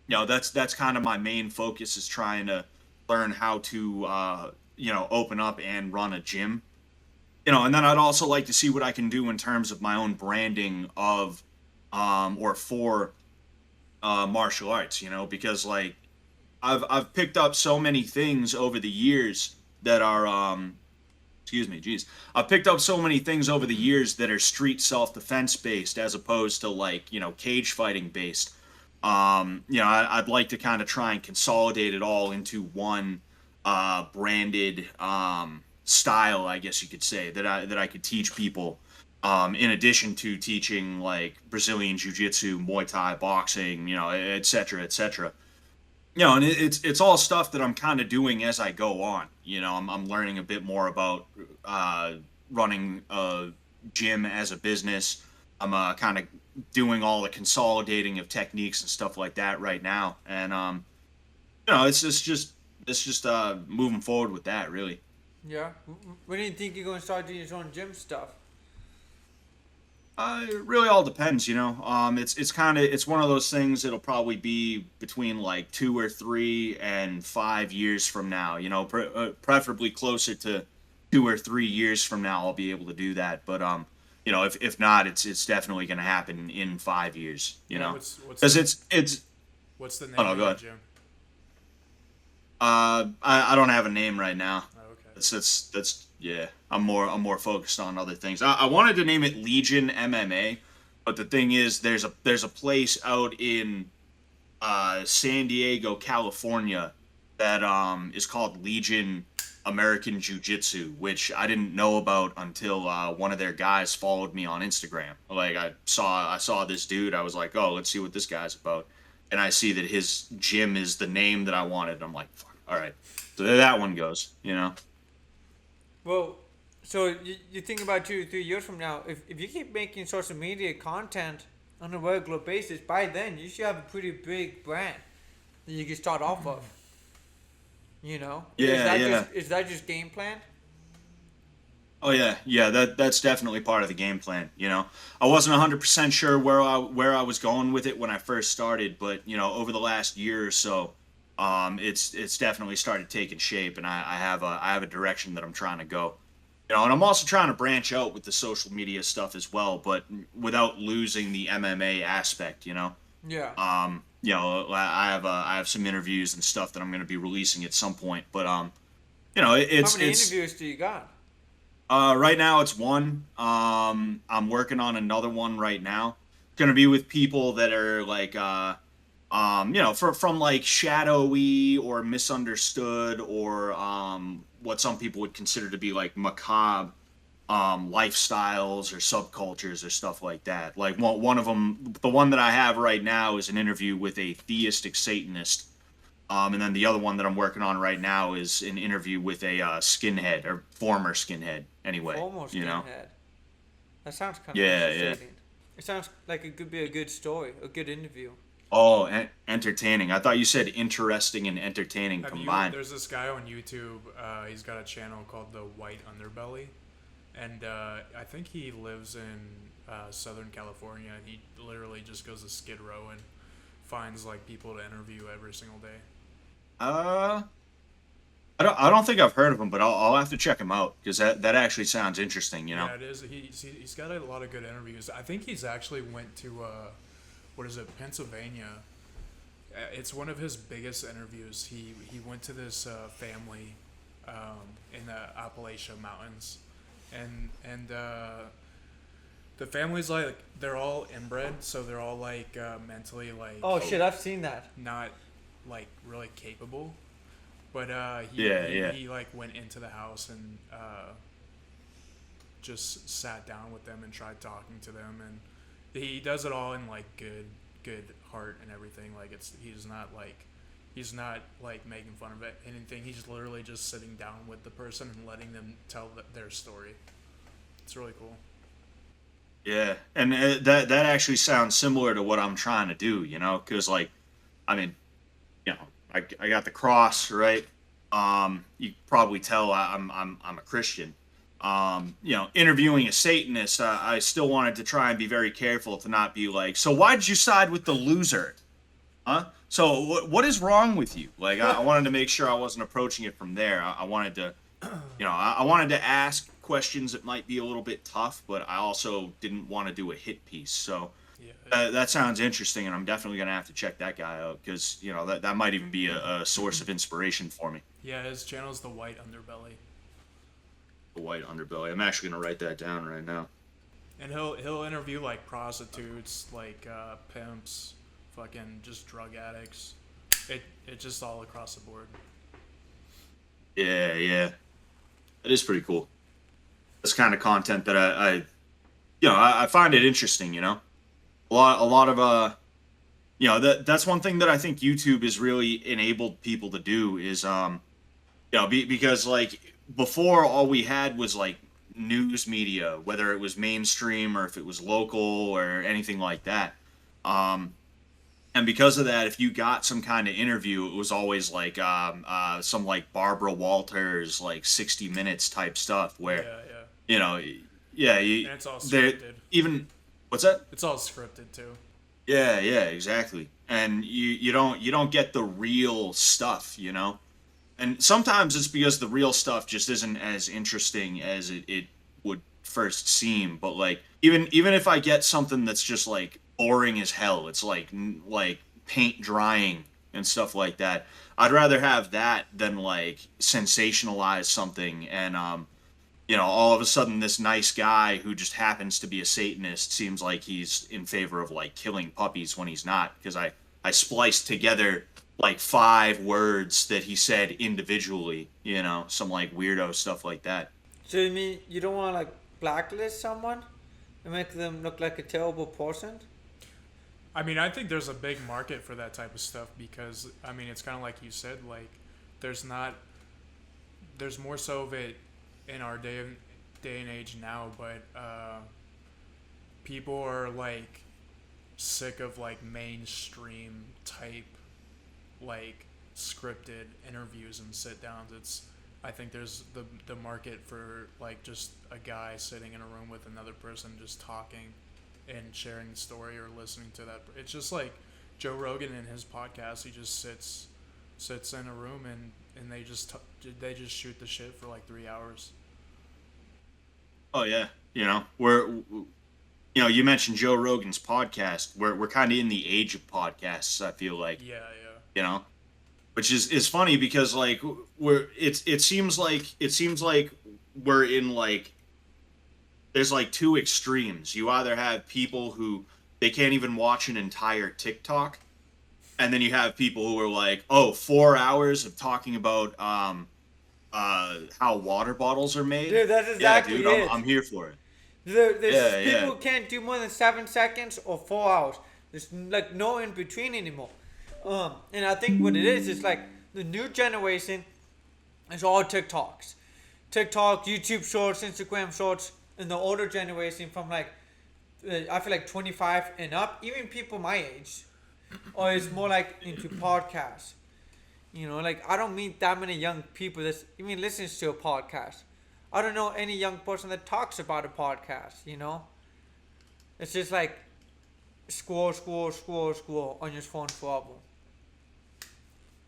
that's kind of my main focus, is trying to learn how to open up and run a gym. And then I'd also like to see what I can do in terms of my own branding of or for martial arts, because like I've picked up so many things over the years that are excuse me, geez. I've picked up so many things over the years that are street self-defense based as opposed to like, cage fighting based. I'd like to kind of try and consolidate it all into one branded style, I guess you could say, that I could teach people. In addition to teaching like Brazilian Jiu-Jitsu, Muay Thai, boxing, et cetera, et cetera. And it's all stuff that I'm kind of doing as I go on. I'm learning a bit more about running a gym as a business. I'm kind of doing all the consolidating of techniques and stuff like that right now, and it's just moving forward with that, really. Yeah. When do you think you're gonna start doing your own gym stuff? It really all depends, it's one of those things. It'll probably be between like 2 or 3 and 5 years from now. Preferably closer to 2 or 3 years from now. I'll be able to do that, but if not, it's definitely going to happen in 5 years. Because What's the name Oh, no, of go your ahead. gym? I don't have a name right now. Oh, okay. That's yeah. I'm more focused on other things. I wanted to name it Legion MMA, but the thing is, there's a place out in San Diego, California, that is called Legion American Jiu-Jitsu, which I didn't know about until one of their guys followed me on Instagram. Like I saw this dude. I was like, oh, let's see what this guy's about. And I see that his gym is the name that I wanted. I'm like, fuck, all right. So there that one goes. Well, so you think about 2 or 3 years from now, if you keep making social media content on a regular basis, by then you should have a pretty big brand that you can start off of. Yeah, Is that just game plan? Oh yeah. That's definitely part of the game plan. I wasn't 100% sure where I was going with it when I first started, but over the last year or so, it's definitely started taking shape, and I have a direction that I'm trying to go. And I'm also trying to branch out with the social media stuff as well, but without losing the MMA aspect. Yeah. I have some interviews and stuff that I'm going to be releasing at some point, but How many it's interviews do you got? right now it's one. I'm working on another one right now. It's going to be with people that are like from like shadowy or misunderstood or what some people would consider to be like macabre lifestyles or subcultures or stuff like that. Like one of them, the one that I have right now, is an interview with a theistic Satanist, and then the other one that I'm working on right now is an interview with a skinhead, or former skinhead. Anyway, Almost you know. skinhead. That sounds kind of Yeah, interesting. It sounds like it could be a good story, a good interview. Oh, entertaining. I thought you said interesting and entertaining Have you? combined. There's this guy on YouTube. He's got a channel called The White Underbelly, and I think he lives in Southern California. He literally just goes to Skid Row and finds like people to interview every single day. Uh, I don't think I've heard of him, but I'll have to check him out because that actually sounds interesting. You know. Yeah, it is. He's got a lot of good interviews. I think he's actually went to what is it, Pennsylvania. It's one of his biggest interviews. He went to this family in the Appalachian Mountains, and the family's like they're all inbred, so they're all like mentally like Oh shit, I've seen that. not like really capable. But he like went into the house and just sat down with them and tried talking to them, and he does it all in like good heart and everything. Like he's not like making fun of it anything. He's literally just sitting down with the person and letting them tell their story. It's really cool. Yeah, and that actually sounds similar to what I'm trying to do. You know, because like, I mean, you know, I got the cross, right? You can probably tell I'm a Christian. You know, interviewing a Satanist, I still wanted to try and be very careful to not be like, so why did you side with the loser? Huh? So what is wrong with you? Like, I wanted to make sure I wasn't approaching it from there. I wanted to, you know, I wanted to ask questions that might be a little bit tough, but I also didn't want to do a hit piece. So Yeah. that sounds interesting, and I'm definitely gonna have to check that guy out because you know that might even be a source of inspiration for me. Yeah, his channel's The White Underbelly. The white underbelly. I'm actually gonna write that down right now. And he'll interview like prostitutes, like pimps, fucking just drug addicts. It just all across the board. Yeah, it is pretty cool. That's kind of content that I find it interesting. You know, a lot of you know that's one thing that I think YouTube has really enabled people to do is you know, because like before all we had was like news media, whether it was mainstream or if it was local or anything like that. And because of that, if you got some kind of interview, it was always like some like Barbara Walters, like 60 Minutes type stuff where, Yeah. you know, yeah, And it's all they're scripted. even, what's that? It's all scripted too. Yeah, exactly. And you don't get the real stuff, you know? And sometimes it's because the real stuff just isn't as interesting as it would first seem. But like even if I get something that's just like boring as hell, it's like paint drying and stuff like that. I'd rather have that than like sensationalize something and you know, all of a sudden this nice guy who just happens to be a Satanist seems like he's in favor of like killing puppies when he's not, because I spliced together like 5 words that he said individually, you know, some like weirdo stuff like that. So you mean you don't want to like blacklist someone and make them look like a terrible person? I mean, I think there's a big market for that type of stuff because I mean, it's kind of like you said, like there's more so of it in our day and age now, but people are like sick of like mainstream type like scripted interviews and sit downs. I think there's the market for like just a guy sitting in a room with another person just talking and sharing the story or listening to that. It's just like Joe Rogan in his podcast. He just sits in a room and they just shoot the shit for like 3 hours. Oh yeah, you know, you know, you mentioned Joe Rogan's podcast. We're kind of in the age of podcasts, I feel like. Yeah. You know, which is funny because like it seems like we're in like there's like 2 extremes. You either have people who they can't even watch an entire TikTok, and then you have people who are like, oh, 4 hours of talking about how water bottles are made. Dude, that's exactly dude, it. I'm here for it. There's people Yeah. who can't do more than 7 seconds or 4 hours. There's like no in between anymore. And I think what it is like the new generation is all TikToks, TikTok, YouTube Shorts, Instagram Shorts, and the older generation from like I feel like 25 and up, even people my age, or it's more like into podcasts. You know, like I don't meet that many young people that even listens to a podcast. I don't know any young person that talks about a podcast. You know, it's just like scroll on your phone forever.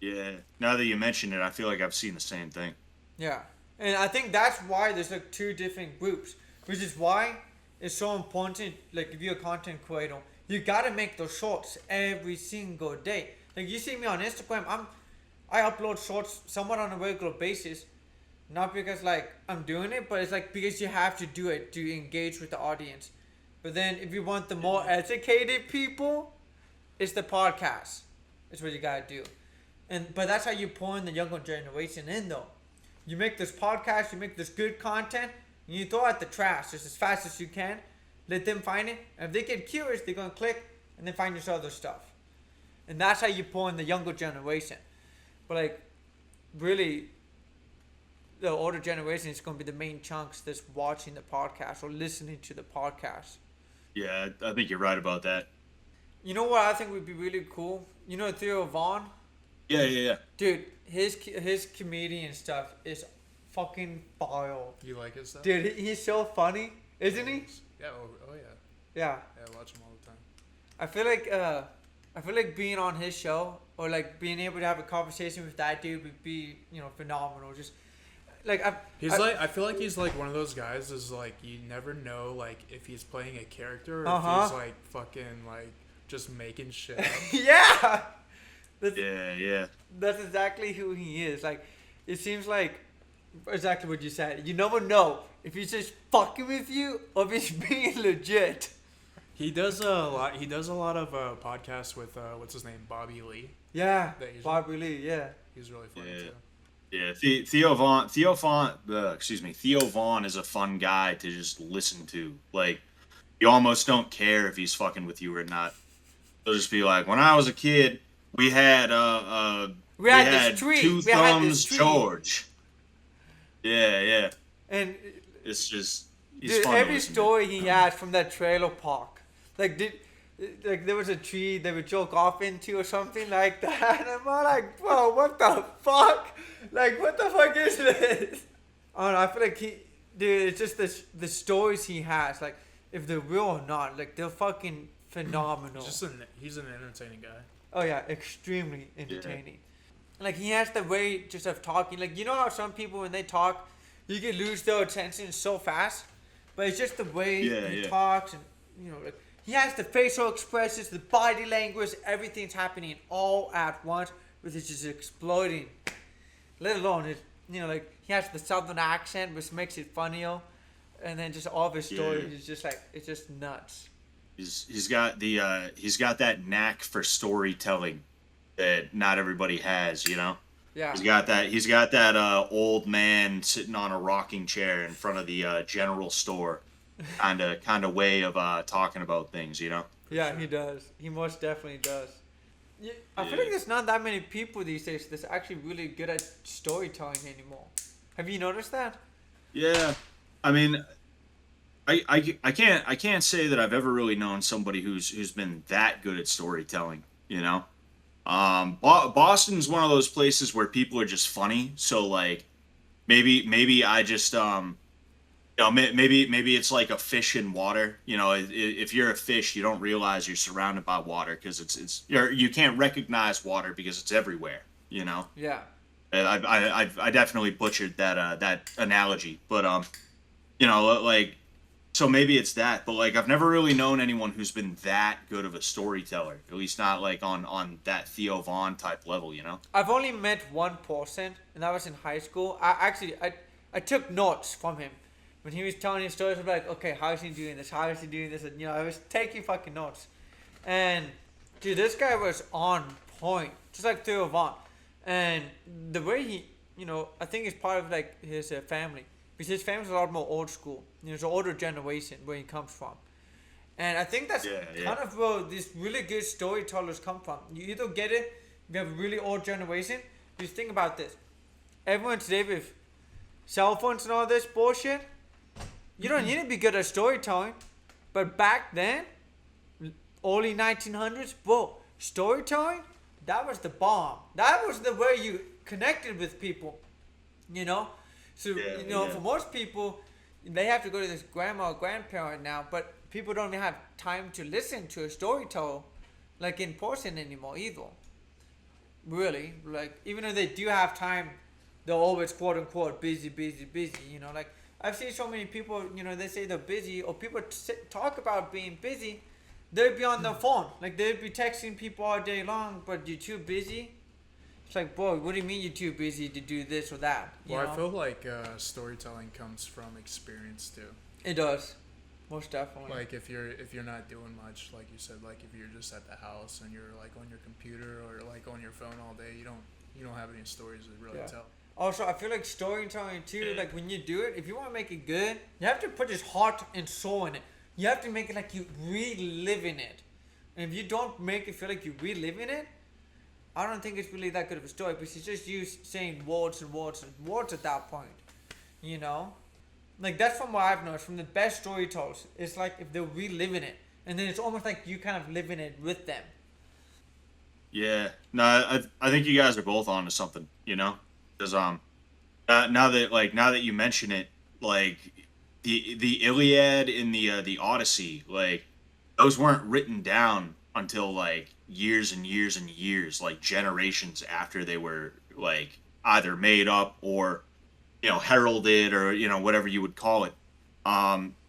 Yeah. Now that you mention it, I feel like I've seen the same thing. Yeah, and I think that's why there's like two different groups, which is why it's so important. Like if you're a content creator, you gotta make those shorts every single day. Like you see me on Instagram, I upload shorts somewhat on a regular basis, not because like I'm doing it, but it's like because you have to do it to engage with the audience. But then if you want the more educated people, it's the podcast. It's what you gotta do. But that's how you pull in the younger generation in though. You make this podcast, you make this good content, and you throw out the trash just as fast as you can. Let them find it. And if they get curious, they're gonna click and then find this other stuff. And that's how you pull in the younger generation. But like really the older generation is gonna be the main chunks that's watching the podcast or listening to the podcast. Yeah, I think you're right about that. You know what I think would be really cool? You know Theo Vaughn? Yeah. Dude, his comedian stuff is fucking vile. You like his stuff? Dude, he's so funny, isn't he? Yeah. Oh yeah. Yeah. Yeah, I watch him all the time. I feel like being on his show or like being able to have a conversation with that dude would be, you know, phenomenal. Just like I feel like he's like one of those guys is like you never know like if he's playing a character or if he's like fucking like just making shit up. Yeah. Yeah. That's exactly who he is. Like, it seems like exactly what you said. You never know if he's just fucking with you or if he's being legit. He does a lot. He does a lot of podcasts with what's his name, Bobby Lee. Yeah, Bobby Lee. Yeah, he's really funny too. Yeah, Theo Vaughn is a fun guy to just listen to. Like, you almost don't care if he's fucking with you or not. He'll just be like, when I was a kid, we had this tree. Two we had Thumbs this tree. George. Yeah. And it's just dude, fun every story he had from that trailer park, like there was a tree they would joke off into or something like that. And I'm all like, bro, what the fuck? Like, what the fuck is this? I don't know. I feel like it's just the stories he has. Like, if they're real or not, like they're fucking phenomenal. He's an entertaining guy. Oh yeah, extremely entertaining. Yeah. Like he has the way just of talking. Like you know how some people when they talk, you can lose their attention so fast, but it's just the way he talks and you know like he has the facial expressions, the body language, everything's happening all at once, which is just exploding. Let alone it, you know like he has the southern accent, which makes it funnier, and then just all of his stories is just like it's just nuts. He's got that knack for storytelling that not everybody has, you know. Yeah. He's got that old man sitting on a rocking chair in front of the general store, kind of way of talking about things, you know. Yeah, he does. He most definitely does. Yeah, I feel like there's not that many people these days that's actually really good at storytelling anymore. Have you noticed that? Yeah, I mean. I can't say that I've ever really known somebody who's been that good at storytelling, you know. Boston's one of those places where people are just funny, so like maybe I just maybe it's like a fish in water, you know. If you're a fish, you don't realize you're surrounded by water because you can't recognize water because it's everywhere, you know. Yeah. I definitely butchered that analogy, but you know like. So maybe it's that, but like I've never really known anyone who's been that good of a storyteller. At least not like on that Theo Vaughn type level, you know. I've only met one person, and that was in high school. I took notes from him when he was telling his stories. I'm like, okay, how is he doing this? How is he doing this? And you know, I was taking fucking notes, and dude, this guy was on point, just like Theo Vaughn, and the way he, you know, I think it's part of like his family. Because his family's a lot more old school. You know, it's an older generation where he comes from. And I think that's kind of where these really good storytellers come from. You either get it, you have a really old generation. Just think about this. Everyone today with cell phones and all this bullshit, you don't need to be good at storytelling. But back then, early 1900s, bro, storytelling, that was the bomb. That was the way you connected with people, you know? So, for most people, they have to go to this grandma or grandparent now, but people don't even have time to listen to a storyteller like in person anymore either. Really. Like, even though they do have time, they're always quote unquote busy, busy, busy, like, I've seen so many people, they say they're busy, or people talk about being busy. They'd be on their phone. Like, they'd be texting people all day long, but you're too busy. It's like, boy, what do you mean you're too busy to do this or that? I feel like storytelling comes from experience too. It does, most definitely. Like if you're not doing much, like you said, like if you're just at the house and you're like on your computer or like on your phone all day, you don't have any stories to really tell. Also, I feel like storytelling too, like when you do it, if you want to make it good, you have to put this heart and soul in it. You have to make it like you really live in it. And if you don't make it feel like you really live in it, I don't think it's really that good of a story, because it's just you saying words and words and words at that point. Like, that's from what I've noticed from the best storytellers. It's like if they're really living it, and then it's almost like you kind of living it with them. Yeah, no, I think you guys are both onto something, because now that you mention it, like the Iliad and the Odyssey, like those weren't written down until like years and years and years, like generations after they were like either made up or heralded or whatever you would call it.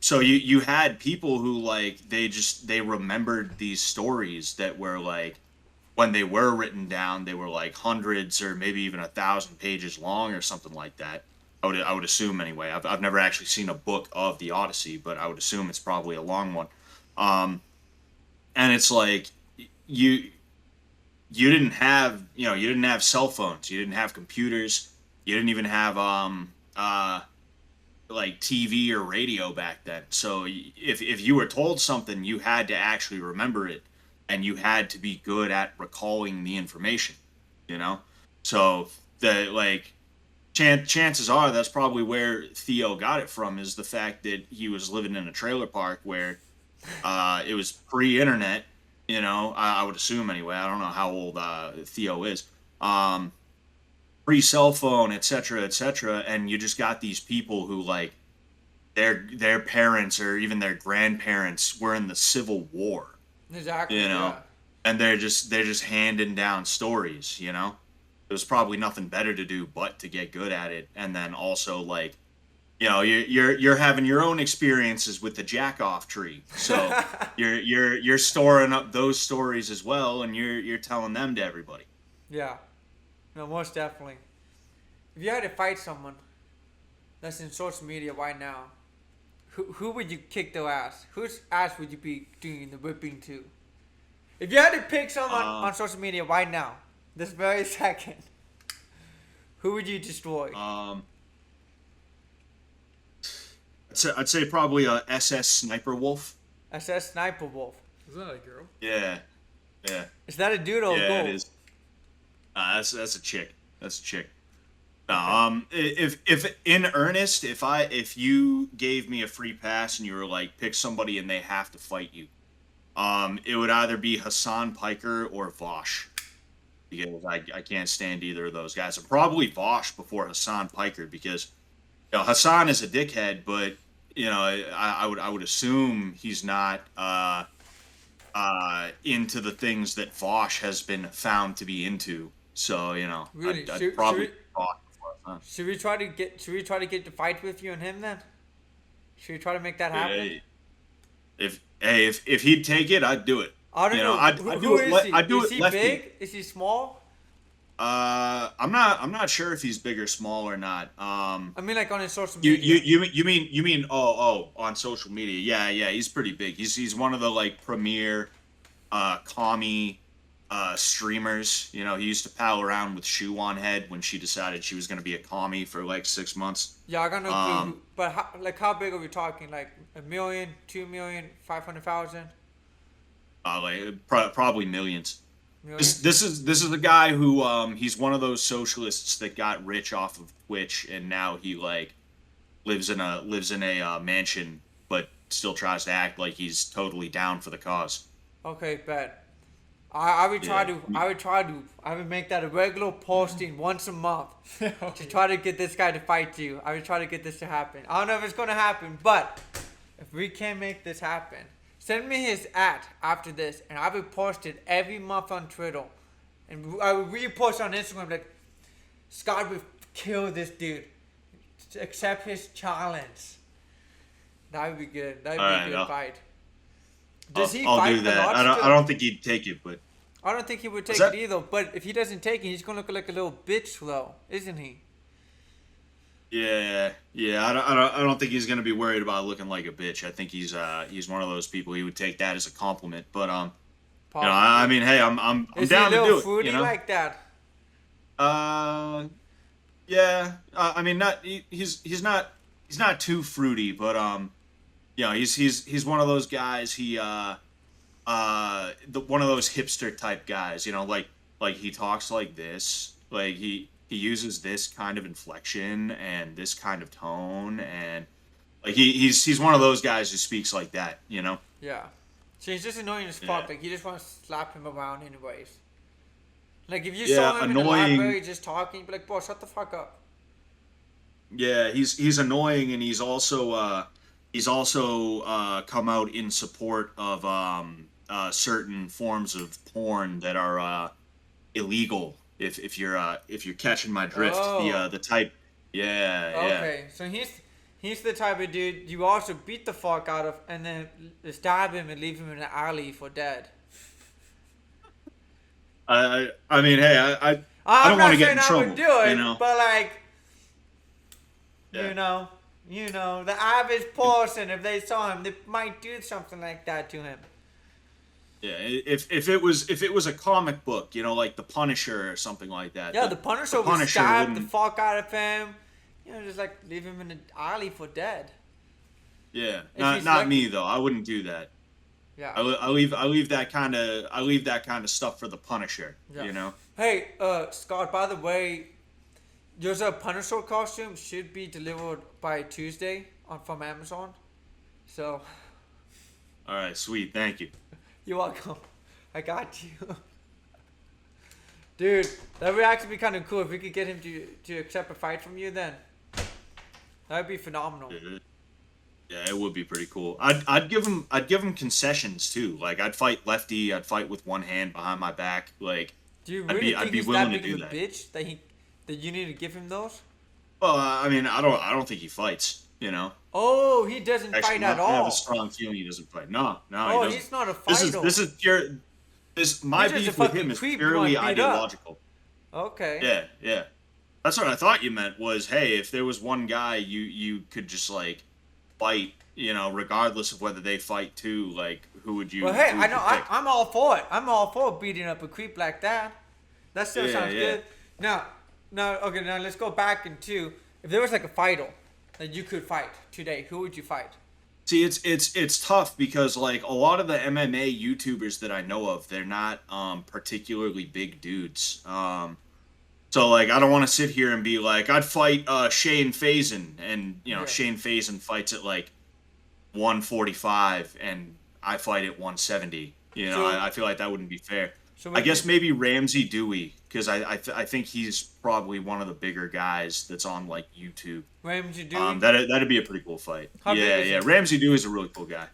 So you had people who like they remembered these stories that were like, when they were written down, they were like hundreds or maybe even 1,000 pages long or something like that. I would assume anyway. I've never actually seen a book of the Odyssey, but I would assume it's probably a long one. And it's like you didn't have cell phones, you didn't have computers, you didn't even have like TV or radio back then. So if you were told something, you had to actually remember it, and you had to be good at recalling the information, So chances are that's probably where Theo got it from, is the fact that he was living in a trailer park where it was pre-internet, I would assume anyway. I don't know how old Theo is. Pre-cell phone, etc., and you just got these people who like their parents or even their grandparents were in the Civil War. Exactly. And they're just handing down stories. There's probably nothing better to do but to get good at it, and then also like, you're having your own experiences with the jack-off tree, so you're storing up those stories as well, and you're telling them to everybody. Yeah, no, most definitely. If you had to fight someone that's in social media right now, who would you kick their ass? Whose ass would you be doing the whipping to? If you had to pick someone on social media right now, this very second, who would you destroy? I'd say probably a SS Sniper Wolf. SS Sniper Wolf. Is that a girl? Yeah. Is that a dude or a girl? Yeah, it is. That's a chick. That's a chick. No, if in earnest, if you gave me a free pass and you were like, pick somebody and they have to fight you, it would either be Hassan Piker or Vosh, because I can't stand either of those guys. And probably Vosh before Hassan Piker, because Hassan is a dickhead, but I would assume he's not into the things that Vosh has been found to be into. So Really? I'd probably Vosh. Should we try to get the fight with you and him then? Should we try to make that happen? If he'd take it, I'd do it. I don't know. Who is he? Is he big? Is he small? I'm not sure if he's big or small or not. I mean, like on his social media. You mean on social media? Yeah, he's pretty big. He's one of the like premier commie streamers. He used to pal around with Shoe on Head when she decided she was going to be a commie for like 6 months. Yeah, I got no clue. But how big are we talking? Like 1 million, 2 million, 500,000? Probably millions. This is a guy who he's one of those socialists that got rich off of Twitch, and now he like lives in a mansion, but still tries to act like he's totally down for the cause. Okay, bet. I would try Yeah. to. I would make that a regular posting once a month to try to get this guy to fight you. I would try to get this to happen. I don't know if it's gonna happen, but if we can make this happen, send me his after this, and I will post it every month on Twitter, and I will repost on Instagram like Scott will kill this dude. Accept his challenge. That would be good. That would be Alright, a good I'll- fight. Does he I'll fight do a that. lot I still? don't think he'd take it, but I don't think he would take What's it that? either. But if he doesn't take it, he's gonna look like a little bitch, though, isn't he? yeah. I don't think he's gonna be worried about looking like a bitch. I think he's one of those people. He would take that as a compliment. But I mean, hey, I'm Is down he a to little do it. fruity You know? like that? Yeah. I mean, he's not too fruity, but he's one of those guys. One of those hipster type guys. Like he talks like this. Like he uses this kind of inflection and this kind of tone, and like he's one of those guys who speaks like that. Yeah. So he's just annoying as fuck. Like you just want to slap him around anyways. Like if you Yeah, saw him in the annoying. library just talking, you'd be like, bro, shut the fuck up. Yeah, he's annoying, and he's also come out in support of certain forms of porn that are illegal. If you're catching my drift, Oh. the type. Yeah, yeah. Okay, so he's the type of dude you also beat the fuck out of and then stab him and leave him in an alley for dead. I mean, hey, I don't I'm want not to get saying in I trouble. would do it, You know? but like, Yeah. you know, the average person, if they saw him, they might do something like that to him. Yeah, if it was a comic book, like The Punisher or something like that. Yeah, the Punisher would Punisher stab the wouldn't- fuck out of him. Just like leave him in an alley for dead. Yeah, If not he's not like- me though. I wouldn't do that. Yeah. I leave that kind of stuff for the Punisher. Yeah. Hey, Scott, by the way, there's a Punisher costume should be delivered by Tuesday from Amazon. So, All right, sweet, thank you. you're welcome. I got you. Dude, that would actually be kind of cool if we could get him to accept a fight from you then. That would be phenomenal. Yeah, it would be pretty cool. I'd give him concessions too. Like I'd fight lefty. I'd fight with one hand behind my back. Like Do you I'd really be- I'd think be he's willing that to big of do a that. bitch that you need to give him those? well, I mean, I don't think he fights. Oh, he doesn't Actually, fight at I have all. a strong feeling he doesn't fight. No, he Oh, doesn't. he's not a This fighter. is pure. My He's just a beef with fucking him is creep you wanna purely beat up. ideological. Okay. Yeah. That's what I thought you meant was, hey, if there was one guy you could just like fight, regardless of whether they fight too, like who would you? Well, hey, who would I know you pick? I'm all for it. I'm all for beating up a creep like that. That still Yeah, sounds yeah. good. Now, okay, now let's go back into if there was like a fighter that you could fight today, who would you fight? See, it's tough because like a lot of the MMA YouTubers that I know of, they're not particularly big dudes. So like I don't want to sit here and be like I'd fight Shane Faison, and Yeah. Shane Faison fights at like 145 and I fight at 170. So- I feel like that wouldn't be fair. So I guess maybe Ramsey Dewey, because I think he's probably one of the bigger guys that's on like YouTube. Ramsey Dewey. That'd be a pretty cool fight. How big is Yeah. he? Ramsey Dewey's a really cool guy.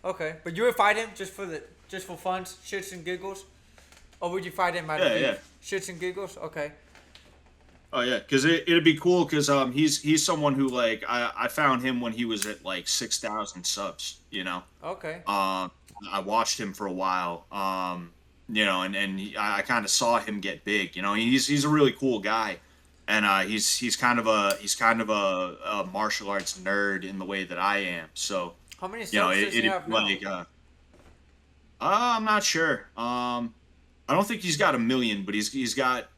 Okay, but you would fight him just for fun, shits and giggles, or would you fight him out of Yeah, beef? Shits and giggles. Okay. Oh yeah, because it'd be cool because he's someone who like I found him when he was at like 6,000 subs. Okay. I watched him for a while. I kind of saw him get big. He's a really cool guy, and he's kind of a martial arts nerd in the way that I am. So How many subs does he have now? like I'm not sure. I don't think he's got 1 million, but he's got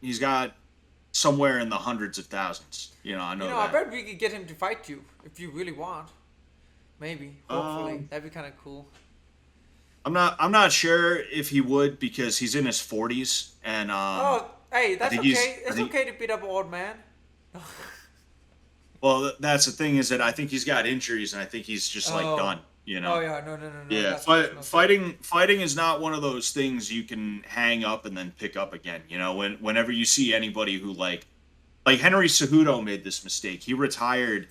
somewhere in the hundreds of thousands. I know I that. bet we could get him to fight you if you really want. Maybe, hopefully, that'd be kind of cool. I'm not sure if he would because he's in his 40s and Oh, hey, that's think okay. he's- I It's think- okay to beat up an old man. well that's the thing is that I think he's got injuries and I think he's just like Oh. done. you know. Oh yeah, no. Yeah, That's personal. fighting is not one of those things you can hang up and then pick up again. You know, whenever you see anybody who like Henry Cejudo made this mistake. He retired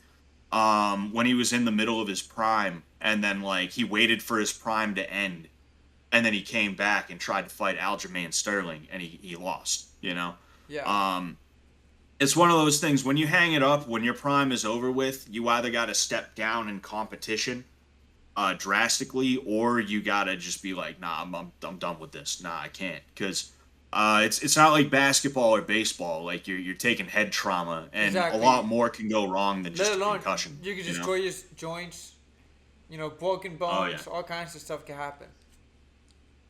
when he was in the middle of his prime, and then like he waited for his prime to end, and then he came back and tried to fight Aljamain Sterling, and he lost. You know, Yeah. it's one of those things when you hang it up, when your prime is over with, you either got to step down in competition drastically, or you gotta just be like, nah, I'm done with this. Nah, I can't, because it's not like basketball or baseball. Like you're taking head trauma, and Exactly. a lot more can go wrong than just Let a alone concussion. you could you know? destroy your joints. Broken Oh, yeah. bones, all kinds of stuff can happen.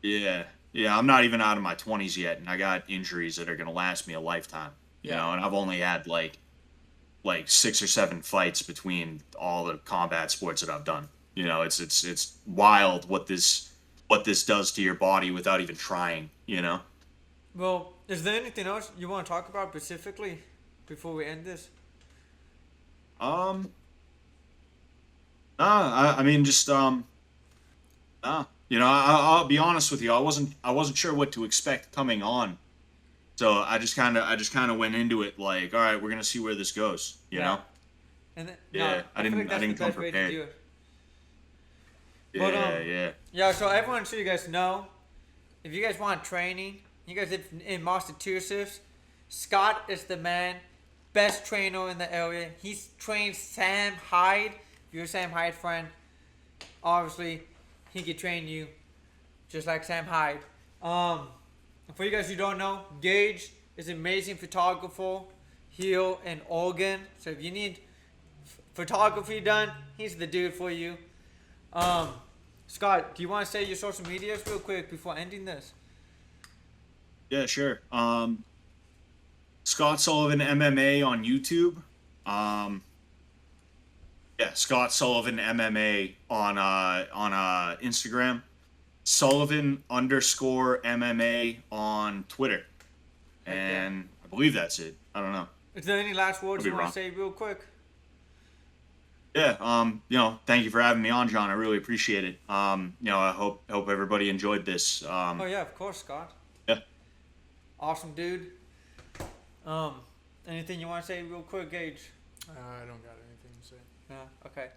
Yeah. I'm not even out of my 20s yet, and I got injuries that are gonna last me a lifetime. You Yeah. know, and I've only had like 6 or 7 fights between all the combat sports that I've done. You know, it's wild what this does to your body without even trying. You know. Well, is there anything else you want to talk about specifically before we end this? Um. I mean, just You know, I'll be honest with you. I wasn't sure what to expect coming on, so I just kind of went into it like, all right, we're gonna see where this goes. You know. And then, Yeah, no, I feel didn't like that's I didn't the come best way to prepared. do it. But Yeah. yeah. So everyone, so you guys know, if you guys want training, you guys live in Massachusetts. Scott is the man, best trainer in the area. He's trained Sam Hyde. If you're a Sam Hyde friend, obviously he could train you just like Sam Hyde. For you guys who don't know, Gage is an amazing photographer here in Oregon. So if you need photography done, he's the dude for you. Scott, do you want to say your social medias real quick before ending this? Yeah, sure. Scott Sullivan MMA on YouTube. Yeah, Scott Sullivan MMA on Instagram. Sullivan _ MMA on Twitter. And I believe that's it. I don't know. Is there any last words Could you be want wrong. to say real quick? Yeah, thank you for having me on, John. I really appreciate it. I hope everybody enjoyed this. Oh yeah, of course, Scott. Yeah. Awesome, dude. Anything you want to say real quick, Gage? I don't got anything to say. Yeah. Okay.